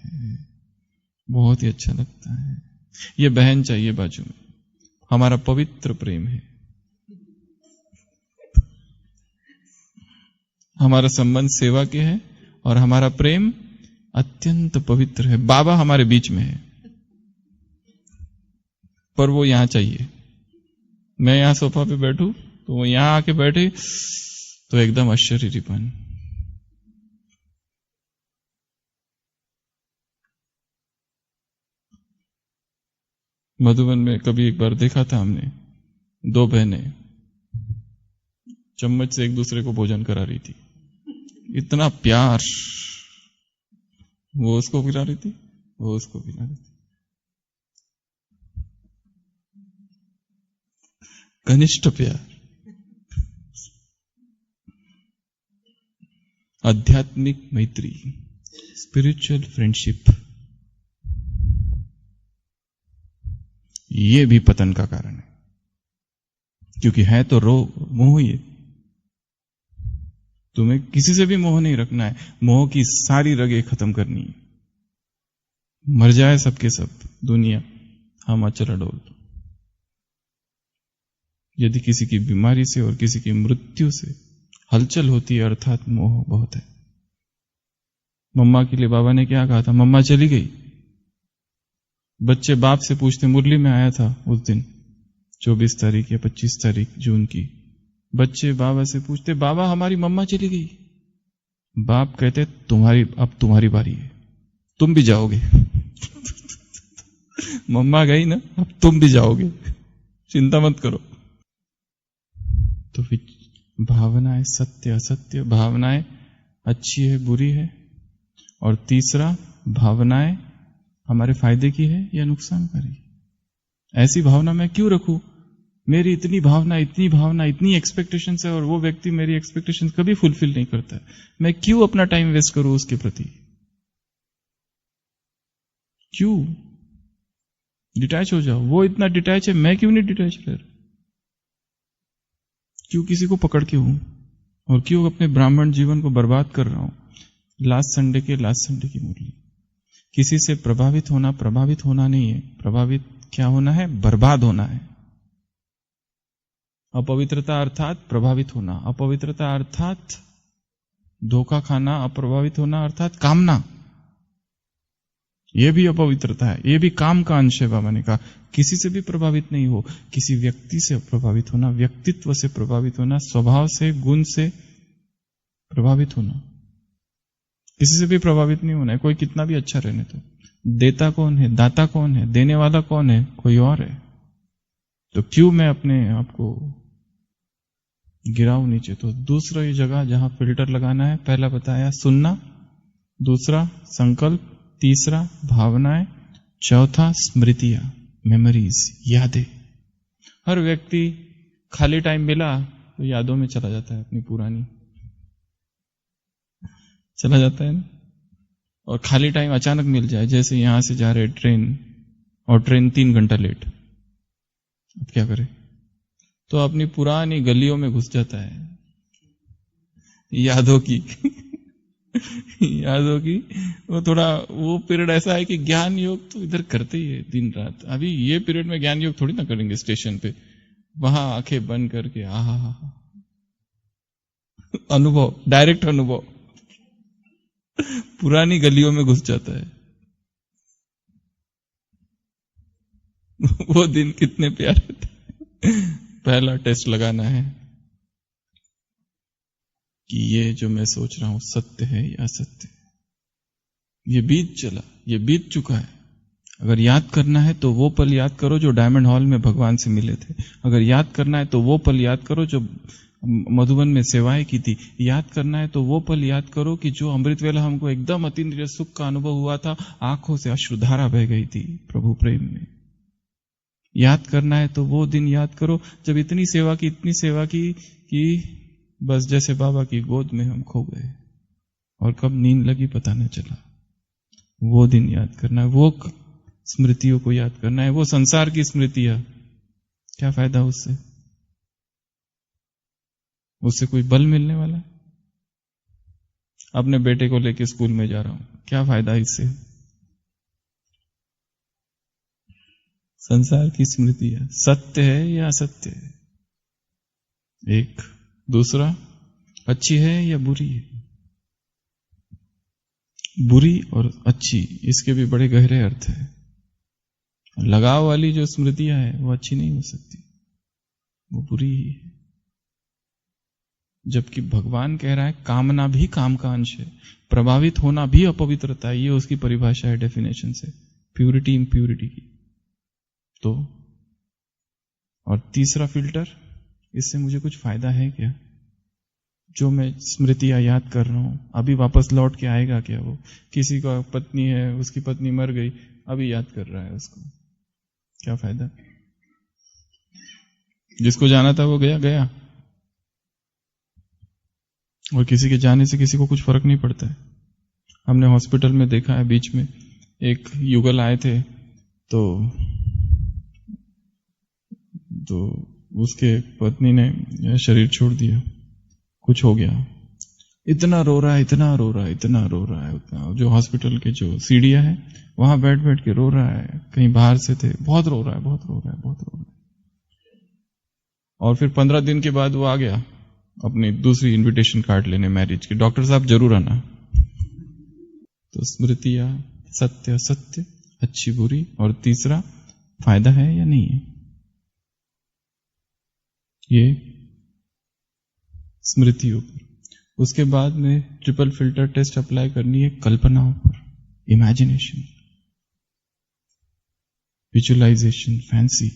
बहुत ही अच्छा लगता है। ये बहन चाहिए बाजू में, हमारा पवित्र प्रेम है, हमारा संबंध सेवा के है और हमारा प्रेम अत्यंत पवित्र है। बाबा हमारे बीच में है, पर वो यहां चाहिए। मैं यहां सोफा पे बैठूं तो वो यहां आके बैठे तो एकदम आश्चर्यपन। मधुबन में कभी एक बार देखा था हमने, दो बहनें चम्मच से एक दूसरे को भोजन करा रही थी, इतना प्यार, वो उसको खिला रही थी, वो उसको खिला रही थी, घनिष्ठ प्यार, आध्यात्मिक मैत्री, स्पिरिचुअल फ्रेंडशिप। ये भी पतन का कारण है, क्योंकि है तो मोह ही है। तुम्हें किसी से भी मोह नहीं रखना है, मोह की सारी रगें खत्म करनी है। मर जाए सबके सब दुनिया, हम अचल अडोल। यदि किसी की बीमारी से और किसी की मृत्यु से हलचल होती है, अर्थात मोह बहुत है। मम्मा के लिए बाबा ने क्या कहा था? मम्मा चली गई। बच्चे बाप से पूछते, मुरली में आया था उस दिन 24 तारीख या 25 तारीख जून की, बच्चे बाबा से पूछते, बाबा हमारी मम्मा चली गई। बाप कहते, अब तुम्हारी बारी है, तुम भी जाओगे। मम्मा गई ना, अब तुम भी जाओगे, चिंता मत करो। तो भावनाएं सत्य असत्य, भावनाएं अच्छी है बुरी है, और तीसरा, भावनाएं हमारे फायदे की है या नुकसानकारी। ऐसी भावना मैं क्यों रखूं? मेरी इतनी भावना, इतनी एक्सपेक्टेशन है, और वो व्यक्ति मेरी एक्सपेक्टेशन कभी फुलफिल नहीं करता है। मैं क्यों अपना टाइम वेस्ट करूं उसके प्रति? क्यों? डिटैच हो जाओ। वो इतना डिटैच है, मैं क्यों नहीं डिटैच कर? क्यों किसी को पकड़ के हूं, और क्यों अपने ब्राह्मण जीवन को बर्बाद कर रहा हूं? लास्ट संडे की मुरली, किसी से प्रभावित होना नहीं है। प्रभावित क्या होना है? बर्बाद होना है। अपवित्रता अर्थात प्रभावित होना, अपवित्रता अर्थात धोखा खाना, अप्रभावित होना अर्थात कामना। यह भी अपवित्रता है, यह भी काम का अंश है। बाबा ने कहा किसी से भी प्रभावित नहीं हो, किसी व्यक्ति से प्रभावित होना, व्यक्तित्व से प्रभावित होना, स्वभाव से, गुण से प्रभावित होना। किसी से भी प्रभावित नहीं होना है, कोई कितना भी अच्छा रहने तो। देता कौन है? दाता कौन है? देने वाला कौन है? कोई और है। तो क्यों मैं अपने आप को गिराऊं नीचे? तो दूसरा ये जगह जहां फिल्टर लगाना है, पहला बताया सुनना, दूसरा संकल्प, तीसरा भावनाएं, चौथा स्मृतियां, मेमोरीज, यादें। हर व्यक्ति खाली टाइम मिला तो यादों में चला जाता है, अपनी पुरानी चला जाता है ना। और खाली टाइम अचानक मिल जाए, जैसे यहां से जा रहे ट्रेन, और ट्रेन 3 घंटा लेट, अब क्या करें? तो अपनी पुरानी गलियों में घुस जाता है, यादों की यादों की। वो थोड़ा वो पीरियड ऐसा है कि ज्ञान योग तो इधर करते ही है दिन रात। अभी ये पीरियड में ज्ञान योग थोड़ी ना करेंगे स्टेशन पे, वहां आंखें बंद करके आहा अनुभव, डायरेक्ट अनुभव, पुरानी गलियों में घुस जाता है। वो दिन कितने प्यारे थे। पहला टेस्ट लगाना है कि ये जो मैं सोच रहा हूं सत्य है या असत्य। ये बीत चला, ये बीत चुका है। अगर याद करना है तो वो पल याद करो जो डायमंड हॉल में भगवान से मिले थे। अगर याद करना है तो वो पल याद करो जो मधुबन में सेवाएं की थी। याद करना है तो वो पल याद करो कि जो अमृत वेला हमको एकदम अतीन्द्रिय सुख का अनुभव हुआ था, आंखों से अश्रुधारा बह गई थी प्रभु प्रेम में। याद करना है तो वो दिन याद करो जब इतनी सेवा की कि बस जैसे बाबा की गोद में हम खो गए और कब नींद लगी पता न चला। वो दिन याद करना है, वो स्मृतियों को याद करना है। वो संसार की स्मृतियां, क्या फायदा उससे? उससे कोई बल मिलने वाला है? अपने बेटे को लेके स्कूल में जा रहा हूं, क्या फायदा इससे? संसार की स्मृतियां सत्य है या असत्य है? एक। दूसरा, अच्छी है या बुरी है? बुरी और अच्छी, इसके भी बड़े गहरे अर्थ है। लगाव वाली जो स्मृतियां हैं वो अच्छी नहीं हो सकती, वो बुरी ही है। जबकि भगवान कह रहा है कामना भी काम का अंश है, प्रभावित होना भी अपवित्रता है। ये उसकी परिभाषा है डेफिनेशन से, प्यूरिटी इम्प्यूरिटी की। तो और तीसरा फिल्टर, इससे मुझे कुछ फायदा है क्या? जो मैं स्मृतियां याद कर रहा हूं अभी वापस लौट के आएगा क्या? वो किसी का पत्नी है, उसकी पत्नी मर गई, अभी याद कर रहा है उसको, क्या फायदा? जिसको जाना था वो गया गया, और किसी के जाने से किसी को कुछ फर्क नहीं पड़ता है। हमने हॉस्पिटल में देखा है, बीच में एक युगल आए थे तो उसके पत्नी ने शरीर छोड़ दिया, कुछ हो गया, इतना रो रहा है, इतना रो रहा है, इतना रो रहा है। उतना जो हॉस्पिटल के जो सीढ़ियां है वहां बैठ बैठ के रो रहा है, कहीं बाहर से थे, बहुत रो रहा है, बहुत रो रहा है, बहुत रो रहा है। और फिर 15 दिन के बाद वो आ गया अपनी दूसरी इनविटेशन कार्ड लेने मैरिज की, डॉक्टर साहब जरूर आना। तो स्मृतियां सत्य असत्य, अच्छी बुरी, और तीसरा फायदा है या नहीं है, ये स्मृतियों पर। उसके बाद में ट्रिपल फिल्टर टेस्ट अप्लाई करनी है कल्पनाओं पर, इमेजिनेशन, विजुअलाइजेशन, फैंसी।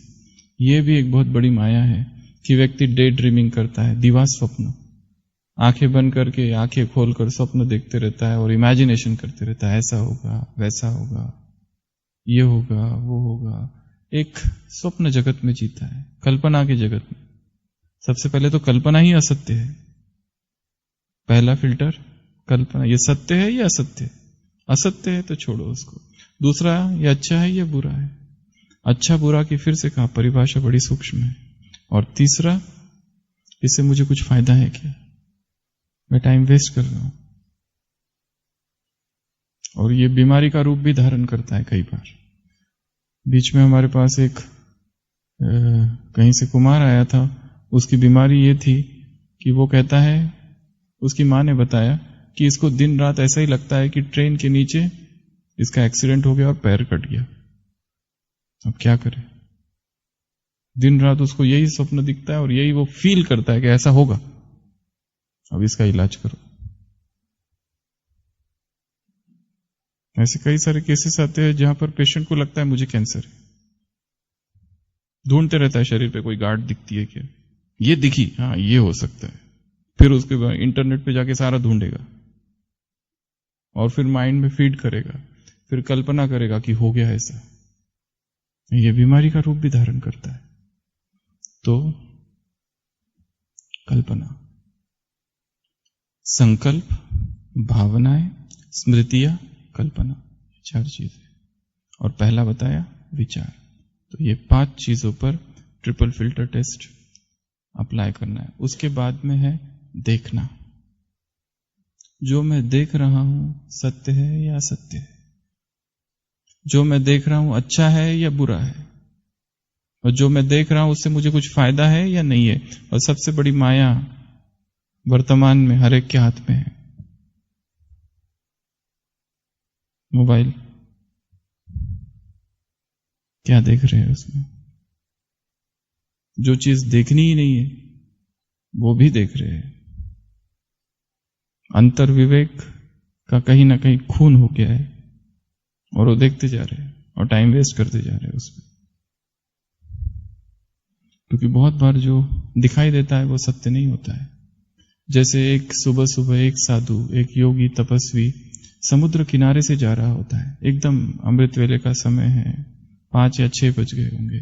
ये भी एक बहुत बड़ी माया है कि व्यक्ति डे ड्रीमिंग करता है, दिवा स्वप्न, आंखें बंद करके आंखें खोलकर स्वप्न देखते रहता है और इमेजिनेशन करते रहता है, ऐसा होगा, वैसा होगा, ये होगा, वो होगा। एक स्वप्न जगत में जीता है, कल्पना के जगत में। सबसे पहले तो कल्पना ही असत्य है। पहला फिल्टर कल्पना, ये सत्य है या असत्य है? असत्य है तो छोड़ो उसको। दूसरा, ये अच्छा है या बुरा है? अच्छा बुरा की फिर से कहा परिभाषा बड़ी सूक्ष्म है। और तीसरा, इससे मुझे कुछ फायदा है क्या? मैं टाइम वेस्ट कर रहा हूं। और ये बीमारी का रूप भी धारण करता है कई बार। बीच में हमारे पास एक कहीं से कुमार आया था, उसकी बीमारी ये थी कि वो कहता है, उसकी मां ने बताया कि इसको दिन रात ऐसा ही लगता है कि ट्रेन के नीचे इसका एक्सीडेंट हो गया और पैर कट गया। अब क्या करे? दिन रात उसको यही स्वप्न दिखता है और यही वो फील करता है कि ऐसा होगा, अब इसका इलाज करो। ऐसे कई सारे केसेस आते हैं जहां पर पेशेंट को लगता है मुझे कैंसर है, ढूंढते रहता है शरीर पे कोई गांठ दिखती है क्या, ये दिखी, हाँ ये हो सकता है। फिर उसके बाद इंटरनेट पे जाके सारा ढूंढेगा और फिर माइंड में फीड करेगा, फिर कल्पना करेगा कि हो गया ऐसा। ये बीमारी का रूप भी धारण करता है। तो कल्पना, संकल्प, भावनाएं, स्मृतियां, कल्पना, 4 चीजें। और पहला बताया विचार। तो ये 5 चीजों पर ट्रिपल फिल्टर टेस्ट अप्लाई करना है। उसके बाद में है देखना, जो मैं देख रहा हूं सत्य है या असत्य है, जो मैं देख रहा हूं अच्छा है या बुरा है, और जो मैं देख रहा हूं उससे मुझे कुछ फायदा है या नहीं है। और सबसे बड़ी माया वर्तमान में हर एक के हाथ में है, मोबाइल। क्या देख रहे हैं उसमें? जो चीज देखनी ही नहीं है वो भी देख रहे हैं। अंतर विवेक का कहीं ना कहीं खून हो गया है और वो देखते जा रहे हैं और टाइम वेस्ट करते जा रहे हैं उसमें, क्योंकि बहुत बार जो दिखाई देता है वो सत्य नहीं होता है। जैसे एक सुबह सुबह एक साधु, एक योगी तपस्वी समुद्र किनारे से जा रहा होता है, एकदम अमृत वेले का समय है, 5 या 6 बज गए होंगे,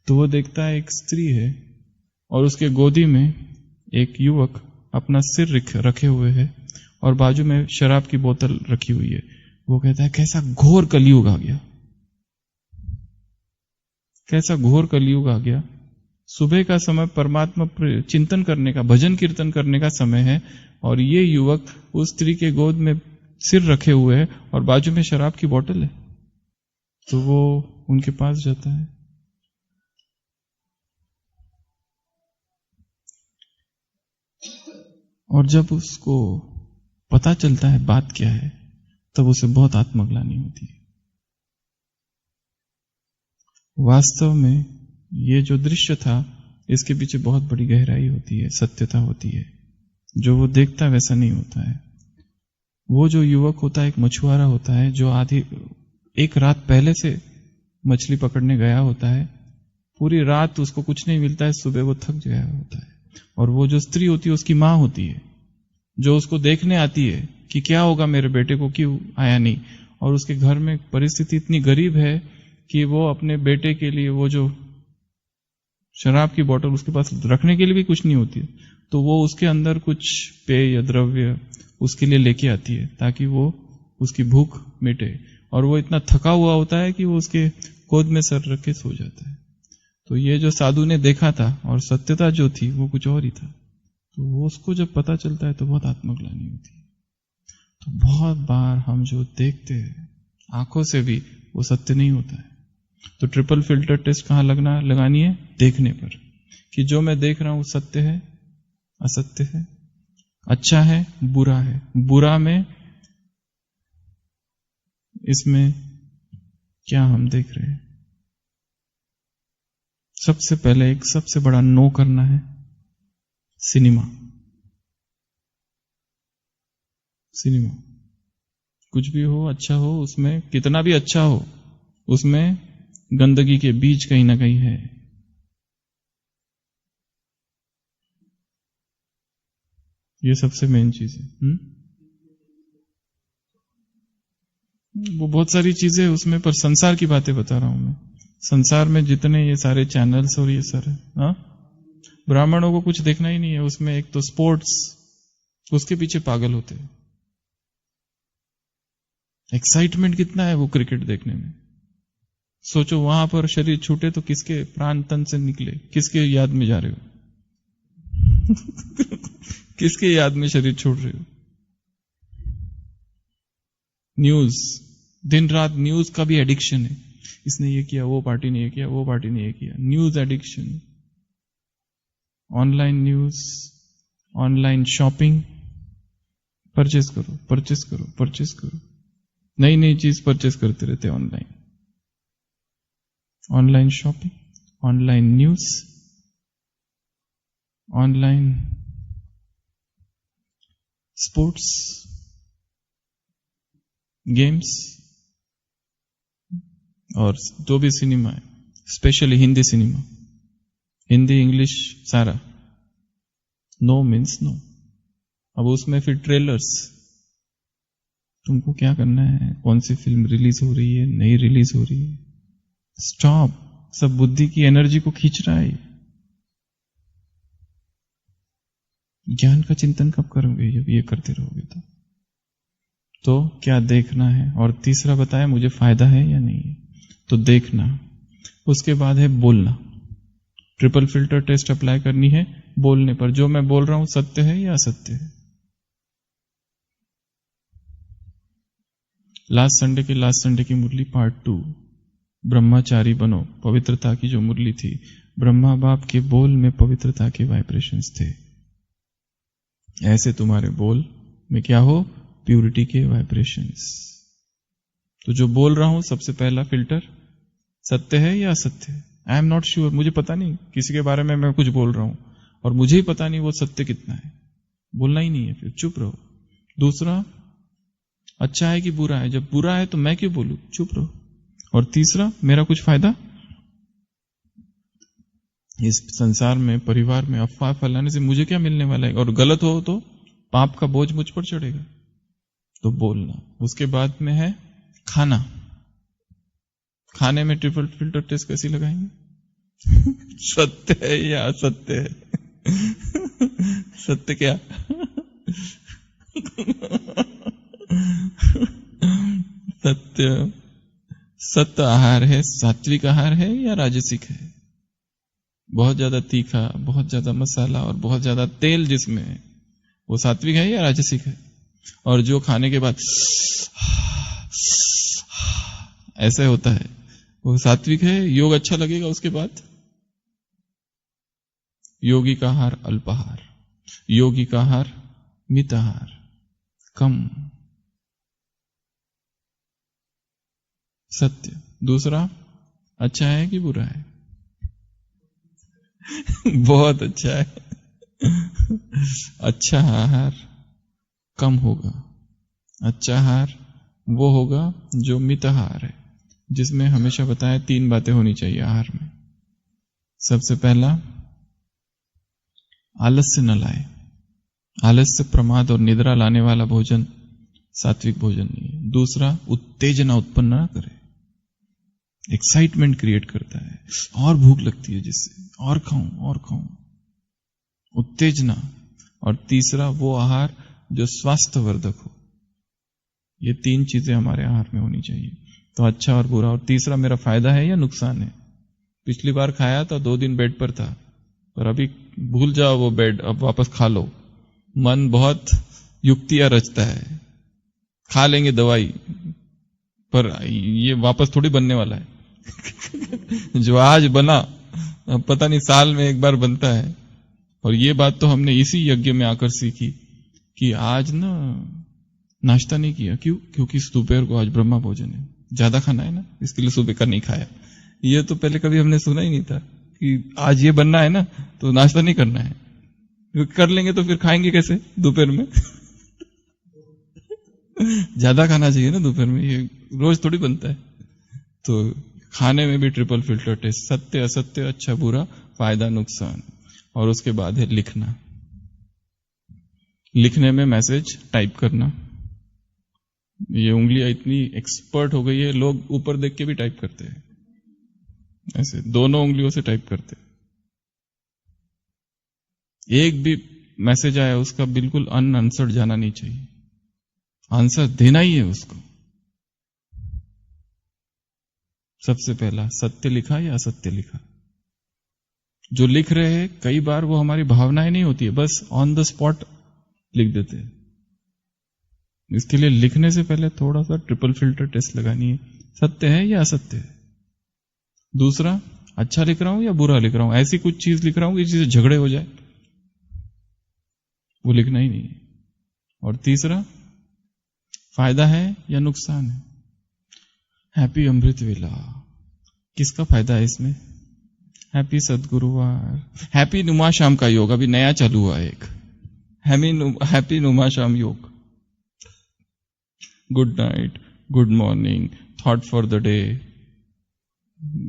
तो वो देखता है एक स्त्री है और उसके गोदी में एक युवक अपना सिर रखे हुए है और बाजू में शराब की बोतल रखी हुई है। वो कहता है कैसा घोर कलयुग आ गया, कैसा घोर कलयुग आ गया। सुबह का समय परमात्मा चिंतन करने का, भजन कीर्तन करने का समय है, और ये युवक उस स्त्री के गोद में सिर रखे हुए है और बाजू में शराब की बोतल है। तो वो उनके पास जाता है, और जब उसको पता चलता है बात क्या है, तब उसे बहुत आत्मग्लानि होती है। वास्तव में ये जो दृश्य था इसके पीछे बहुत बड़ी गहराई होती है, सत्यता होती है। जो वो देखता वैसा नहीं होता है। वो जो युवक होता है एक मछुआरा होता है, जो आधी एक रात पहले से मछली पकड़ने गया होता है, पूरी रात उसको कुछ नहीं मिलता है, सुबह वो थक गया होता है। और वो जो स्त्री होती है उसकी माँ होती है, जो उसको देखने आती है कि क्या होगा मेरे बेटे को, क्यों आया नहीं। और उसके घर में परिस्थिति इतनी गरीब है कि वो अपने बेटे के लिए वो जो शराब की बोतल उसके पास रखने के लिए भी कुछ नहीं होती, तो वो उसके अंदर कुछ पेय या द्रव्य उसके लिए लेके आती है ताकि वो उसकी भूख मिटे। और वो इतना थका हुआ होता है कि वो उसके गोद में सर रख के सो जाता है। तो ये जो साधु ने देखा था और सत्यता जो थी वो कुछ और ही था। तो वो उसको जब पता चलता है तो बहुत आत्मग्लानि होती है। तो बहुत बार हम जो देखते हैं आंखों से भी वो सत्य नहीं होता है। तो ट्रिपल फिल्टर टेस्ट कहां लगानी है? देखने पर, कि जो मैं देख रहा हूं सत्य है, असत्य है, अच्छा है, बुरा है। बुरा में इसमें क्या हम देख रहे हैं? सबसे पहले एक सबसे बड़ा नो करना है सिनेमा। सिनेमा कुछ भी हो, अच्छा हो, उसमें कितना भी अच्छा हो, उसमें गंदगी के बीज कहीं ना कहीं है। ये सबसे मेन चीज है। वो बहुत सारी चीजें उसमें, पर संसार की बातें बता रहा हूं मैं। संसार में जितने ये सारे चैनल्स और ये सारे, ब्राह्मणों को कुछ देखना ही नहीं है उसमें। एक तो स्पोर्ट्स, उसके पीछे पागल होते हैं। एक्साइटमेंट कितना है वो क्रिकेट देखने में। सोचो वहां पर शरीर छूटे तो किसके प्राण तन से निकले, किसके याद में जा रहे हो? किसके याद में शरीर छोड़ रहे हो? न्यूज, दिन रात न्यूज का भी एडिक्शन है। इसने ये किया, वो पार्टी ने ये किया, वो पार्टी ने ये किया। News addiction, online news, online shopping, purchase करो, परचेस करो, परचेस करो, नई नई चीज परचेस करते रहते हैं online. Online shopping, online news, online sports, games, और जो भी सिनेमा है, specially Hindi cinema, Hindi English सारा, नो मीन्स नो। अब उसमें फिर ट्रेलर्स, तुमको क्या करना है, कौन सी फिल्म रिलीज हो रही है, नहीं रिलीज हो रही है, स्टॉप। सब बुद्धि की एनर्जी को खींच रहा है। ज्ञान का चिंतन कब करोगे जब ये करते रहोगे तो क्या देखना है। और तीसरा बताया मुझे फायदा है या नहीं है, तो देखना। उसके बाद है बोलना। ट्रिपल फिल्टर टेस्ट अप्लाई करनी है बोलने पर। जो मैं बोल रहा हूं सत्य है या असत्य है? लास्ट संडे की मुरली पार्ट 2, ब्रह्मचारी बनो, पवित्रता की जो मुरली थी, ब्रह्मा बाप के बोल में पवित्रता के वाइब्रेशंस थे। ऐसे तुम्हारे बोल में क्या हो? प्यूरिटी के वाइब्रेशंस। तो जो बोल रहा हूं सबसे पहला फिल्टर सत्य है या असत्य है? आई एम नॉट श्योर, मुझे पता नहीं, किसी के बारे में मैं कुछ बोल रहा हूं और मुझे ही पता नहीं वो सत्य कितना है। बोलना ही नहीं है, फिर चुप रहो। दूसरा, अच्छा है कि बुरा है? जब बुरा है तो मैं क्यों बोलूं? चुप रहो। और तीसरा, मेरा कुछ फायदा? इस संसार में, परिवार में अफवाह फैलाने से मुझे क्या मिलने वाला है? और गलत हो तो पाप का बोझ मुझ पर चढ़ेगा। तो बोलना। उसके बाद में है खाना। खाने में ट्रिपल फिल्टर टेस्ट कैसी लगाएंगे? सत्य है या असत्य है? सत्य क्या? सत्य, सत्य आहार है, सात्विक आहार है या राजसिक है? बहुत ज्यादा तीखा, बहुत ज्यादा मसाला और बहुत ज्यादा तेल जिसमें है, वो सात्विक है या राजसिक है? और जो खाने के बाद ऐसे होता है, वो सात्विक है? योग अच्छा लगेगा उसके बाद? योगी का आहार अल्पाहार, योगी का आहार मिताहार, कम। सत्य। दूसरा, अच्छा है कि बुरा है? बहुत अच्छा है। अच्छा आहार कम होगा। अच्छा आहार वो होगा जो मिताहार है, जिसमें हमेशा बताया 3 बातें होनी चाहिए आहार में। सबसे पहला, आलस्य न लाए। आलस्य, प्रमाद और निद्रा लाने वाला भोजन सात्विक भोजन नहीं है। दूसरा, उत्तेजना उत्पन्न न करे, एक्साइटमेंट क्रिएट करता है, और भूख लगती है जिससे और खाऊं, उत्तेजना। और तीसरा, वो आहार जो स्वास्थ्यवर्धक हो। ये 3 चीजें हमारे आहार में होनी चाहिए। तो अच्छा और बुरा। और तीसरा, मेरा फायदा है या नुकसान है? पिछली बार खाया था 2 दिन बेड पर था, पर अभी भूल जाओ वो बेड, अब वापस खा लो। मन बहुत युक्तियां रचता है, खा लेंगे दवाई, पर ये वापस थोड़ी बनने वाला है। जो आज बना, अब पता नहीं साल में एक बार बनता है। और ये बात तो हमने इसी यज्ञ में आकर सीखी कि आज ना नाश्ता नहीं किया। क्यों? क्योंकि दोपहर को आज ब्रह्मा भोजन है, ज्यादा खाना है ना, इसके लिए सुबह का नहीं खाया। ये तो पहले कभी हमने सुना ही नहीं था कि आज ये बनना है ना तो नाश्ता नहीं करना है। कर लेंगे तो फिर खाएंगे कैसे दोपहर में? ज्यादा खाना चाहिए ना दोपहर में, ये रोज थोड़ी बनता है। तो खाने में भी ट्रिपल फिल्टर टेस्ट, सत्य असत्य, अच्छा बुरा, फायदा नुकसान। और उसके बाद है लिखना। लिखने में मैसेज टाइप करना। ये उंगलियां इतनी एक्सपर्ट हो गई है, लोग ऊपर देख के भी टाइप करते हैं, ऐसे दोनों उंगलियों से टाइप करते हैं। एक भी मैसेज आया उसका बिल्कुल अनआंसर्ड जाना नहीं चाहिए, आंसर देना ही है उसको। सबसे पहला, सत्य लिखा या असत्य लिखा? जो लिख रहे हैं कई बार वो हमारी भावनाएं नहीं होती है, बस ऑन द स्पॉट लिख देते हैं। इसके लिए लिखने से पहले थोड़ा सा ट्रिपल फिल्टर टेस्ट लगानी है, सत्य है या असत्य है। दूसरा, अच्छा लिख रहा हूं या बुरा लिख रहा हूं? ऐसी कुछ चीज लिख रहा हूं कि जिससे झगड़े हो जाए, वो लिखना ही नहीं है। और तीसरा, फायदा है या नुकसान है। हैप्पी अमृत वेला, किसका फायदा है इसमें? हैप्पी सदगुरुवार, हैप्पी नुमा शाम का योग अभी नया चालू हुआ है एक, हैप्पी नुमा शाम योग। Good night, good morning, thought for the day,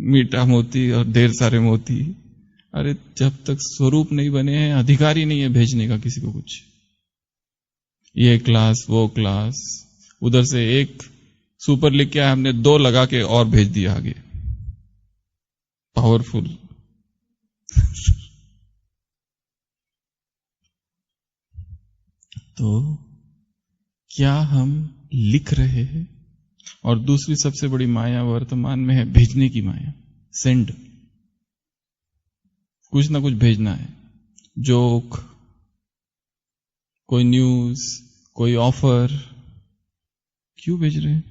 मीठा मोती और ढेर सारे मोती। अरे जब तक स्वरूप नहीं बने हैं, अधिकार ही नहीं है भेजने का किसी को कुछ। ये क्लास, वो क्लास, उधर से एक सुपर लिख के हमने 2 लगा के और भेज दिया आगे, पावरफुल। तो क्या हम लिख रहे हैं? और दूसरी सबसे बड़ी माया वर्तमान में है भेजने की माया, सेंड। कुछ ना कुछ भेजना है, जोक, कोई न्यूज, कोई ऑफर। क्यों भेज रहे हैं?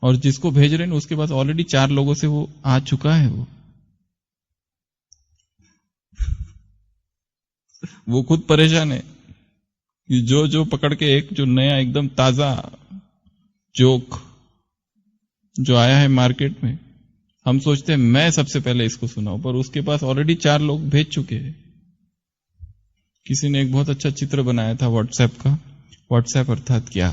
और जिसको भेज रहे हैं उसके पास ऑलरेडी 4 लोगों से वो आ चुका है। वो खुद परेशान है कि जो पकड़ के एक जो नया एकदम ताजा जोक जो आया है मार्केट में, हम सोचते हैं मैं सबसे पहले इसको सुनाऊं, पर उसके पास ऑलरेडी 4 लोग भेज चुके हैं। किसी ने एक बहुत अच्छा चित्र बनाया था व्हाट्सएप का। व्हाट्सएप अर्थात क्या?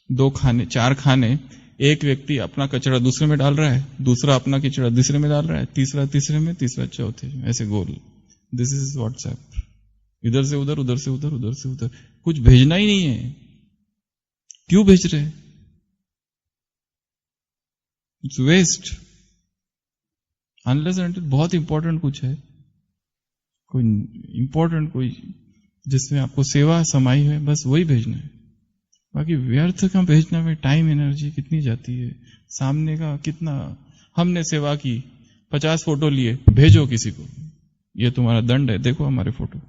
2 खाने, 4 खाने, एक व्यक्ति अपना कचरा दूसरे में डाल रहा है, दूसरा अपना कचरा तीसरे में डाल रहा है, तीसरा तीसरे में, तीसरा चौथे में, ऐसे गोल। This is WhatsApp. इधर से उधर, उधर से उधर, उधर से उधर, कुछ भेजना ही नहीं है। क्यों भेज रहे? It's waste. अनलेस एंड बहुत इंपॉर्टेंट कुछ है, कोई इंपॉर्टेंट, कोई जिसमें आपको सेवा समाई है, बस वही भेजना है। बाकी व्यर्थ का भेजना में टाइम एनर्जी कितनी जाती है, सामने का कितना। हमने सेवा की, 50 फोटो लिए, भेजो किसी को, ये तुम्हारा दंड है, देखो हमारे फोटो।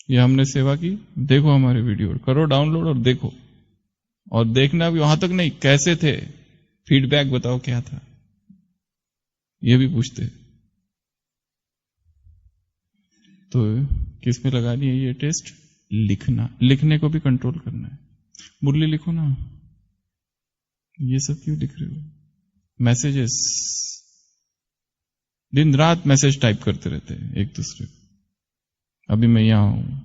ये हमने सेवा की, देखो हमारे वीडियो, करो डाउनलोड और देखो। और देखना भी वहां तक नहीं, कैसे थे, फीडबैक बताओ क्या था, ये भी पूछते। तो किस में लगानी है ये टेस्ट? लिखना। लिखने को भी कंट्रोल करना है। मुरली लिखो ना, ये सब क्यों लिख रहे हो? मैसेजेस, दिन रात मैसेज टाइप करते रहते हैं एक दूसरे को। अभी मैं यहां हूं,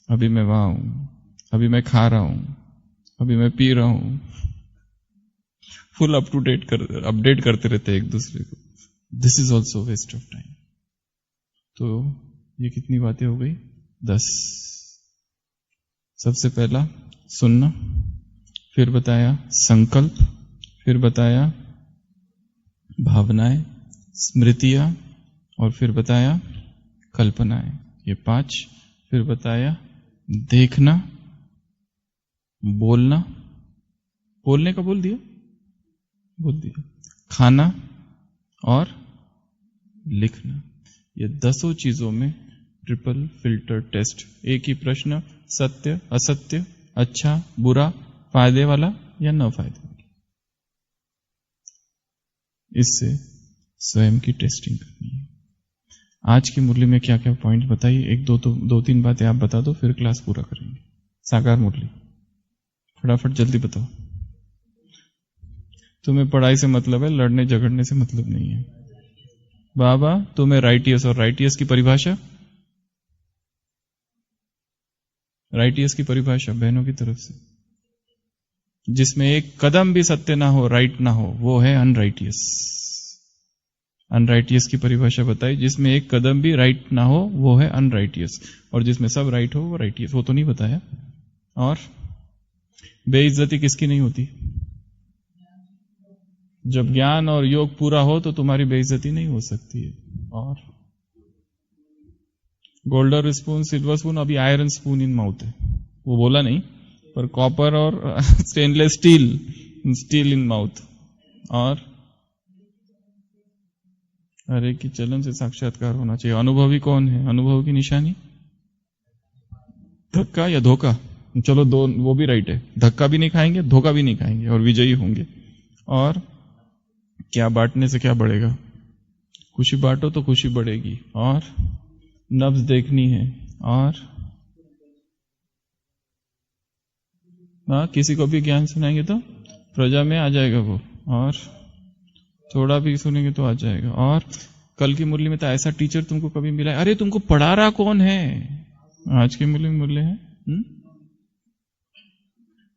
अभी मैं वहां हूं, अभी मैं खा रहा हूं, अभी मैं पी रहा हूं। Full up to date update करते रहते हैं एक दूसरे को। This is also waste of time. तो ये कितनी बातें हो गई? 10। सबसे पहला सुनना, फिर बताया संकल्प, फिर बताया भावनाएं, स्मृतियां, और फिर बताया कल्पनाएं, ये 5। फिर बताया देखना, बोलना, बोलने का बोल दिया, खाना और लिखना। ये 10 चीजों में ट्रिपल फिल्टर टेस्ट। एक ही प्रश्न, सत्य असत्य, अच्छा बुरा, फायदे वाला या न फायदे वाला। इससे स्वयं की टेस्टिंग करनी है। आज की मुरली में क्या क्या पॉइंट बताइए? 1-2-3 बातें आप बता दो, फिर क्लास पूरा करेंगे। साकार मुरली फटाफट जल्दी बताओ। तुम्हें पढ़ाई से मतलब है, लड़ने झगड़ने से मतलब नहीं है। बाबा तुम्हें राइटियस, और राइटियस की परिभाषा, राइटियस की परिभाषा बहनों की तरफ से, जिसमें एक कदम भी सत्य ना हो, राइट ना हो, वो है अनराइटियस। अनराइटियस की परिभाषा बताई, जिसमें एक कदम भी राइट ना हो वो है अनराइटियस, और जिसमें सब राइट हो वो राइटियस। वो तो नहीं बताया। और बेइज्जती किसकी नहीं होती? जब ज्ञान और योग पूरा हो तो तुम्हारी बेइज्जती नहीं हो सकती है। और गोल्डन स्पून, सिल्वर स्पून, अभी आयरन स्पून इन माउथ है, वो बोला नहीं, पर कॉपर और स्टेनलेस स्टील इन माउथ। और हरे की चलन से साक्षात्कार होना चाहिए। अनुभवी कौन है? अनुभव की निशानी धक्का या धोखा? चलो दो, वो भी राइट है। धक्का भी नहीं खाएंगे, धोखा भी नहीं खाएंगे, और विजयी होंगे। और क्या बांटने से क्या बढ़ेगा? खुशी बांटो तो खुशी बढ़ेगी। और नब्ज देखनी है। और किसी को भी ज्ञान सुनाएंगे तो प्रजा में आ जाएगा वो, और थोड़ा भी सुनेंगे तो आ जाएगा। और कल की मुरली में तो ऐसा टीचर तुमको कभी मिला है, अरे तुमको पढ़ा रहा कौन है? आज की मुरली में मुरली है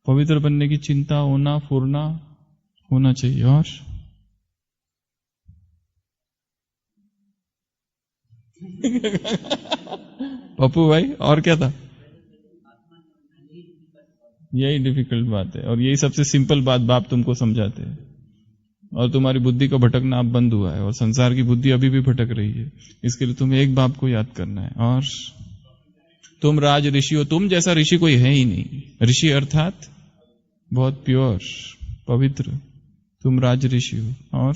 पवित्र बनने की चिंता होना, फुरना होना चाहिए। और पप्पू भाई और क्या था? यही डिफिकल्ट बात है, और यही सबसे सिंपल बात बाप तुमको समझाते हैं। और तुम्हारी बुद्धि का भटकना अब बंद हुआ है, और संसार की बुद्धि अभी भी भटक रही है। इसके लिए तुम्हें एक बाप को याद करना है। और तुम राज ऋषि हो, तुम जैसा ऋषि कोई है ही नहीं। ऋषि अर्थात बहुत प्योर, पवित्र, तुम राज ऋषि हो। और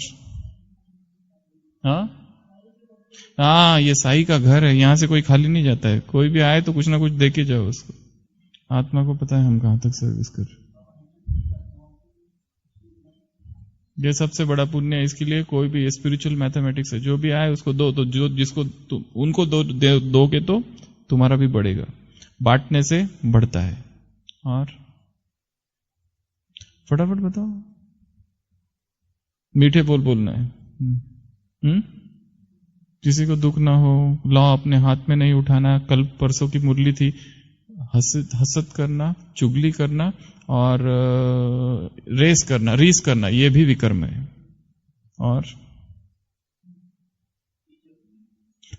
हाँ, ये साई का घर है, यहां से कोई खाली नहीं जाता है। कोई भी आए तो कुछ ना कुछ दे के जाओ उसको। आत्मा को पता है हम कहां तक सर्विस कर रहे। ये सबसे बड़ा पुण्य है। इसके लिए कोई भी स्पिरिचुअल मैथमेटिक्स है, जो भी आए उसको दो, तो जो जिसको उनको दोगे तो तुम्हारा भी बढ़ेगा। बांटने से बढ़ता है। और फटाफट बताओ, मीठे बोल बोलना है। किसी को दुख ना हो, लॉ अपने हाथ में नहीं उठाना। कल परसों की मुरली थी, हसद करना, चुगली करना और रीस करना, ये भी विकर्म है। और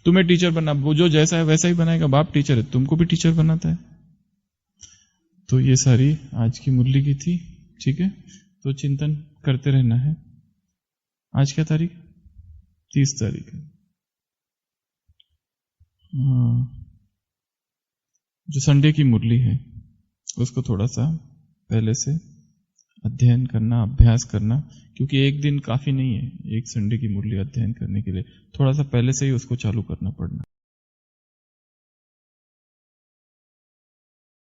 तुम्हें टीचर बनना, वो जो जैसा है वैसा ही बनाएगा। बाप टीचर है, तुमको भी टीचर बनाता है। तो ये सारी आज की मुरली की थी। ठीक है, तो चिंतन करते रहना है। आज क्या तारीख? 30 तारीख है। जो संडे की मुरली है उसको थोड़ा सा पहले से अध्ययन करना, अभ्यास करना, क्योंकि एक दिन काफी नहीं है एक संडे की मुरली अध्ययन करने के लिए। थोड़ा सा पहले से ही उसको चालू करना पड़ना।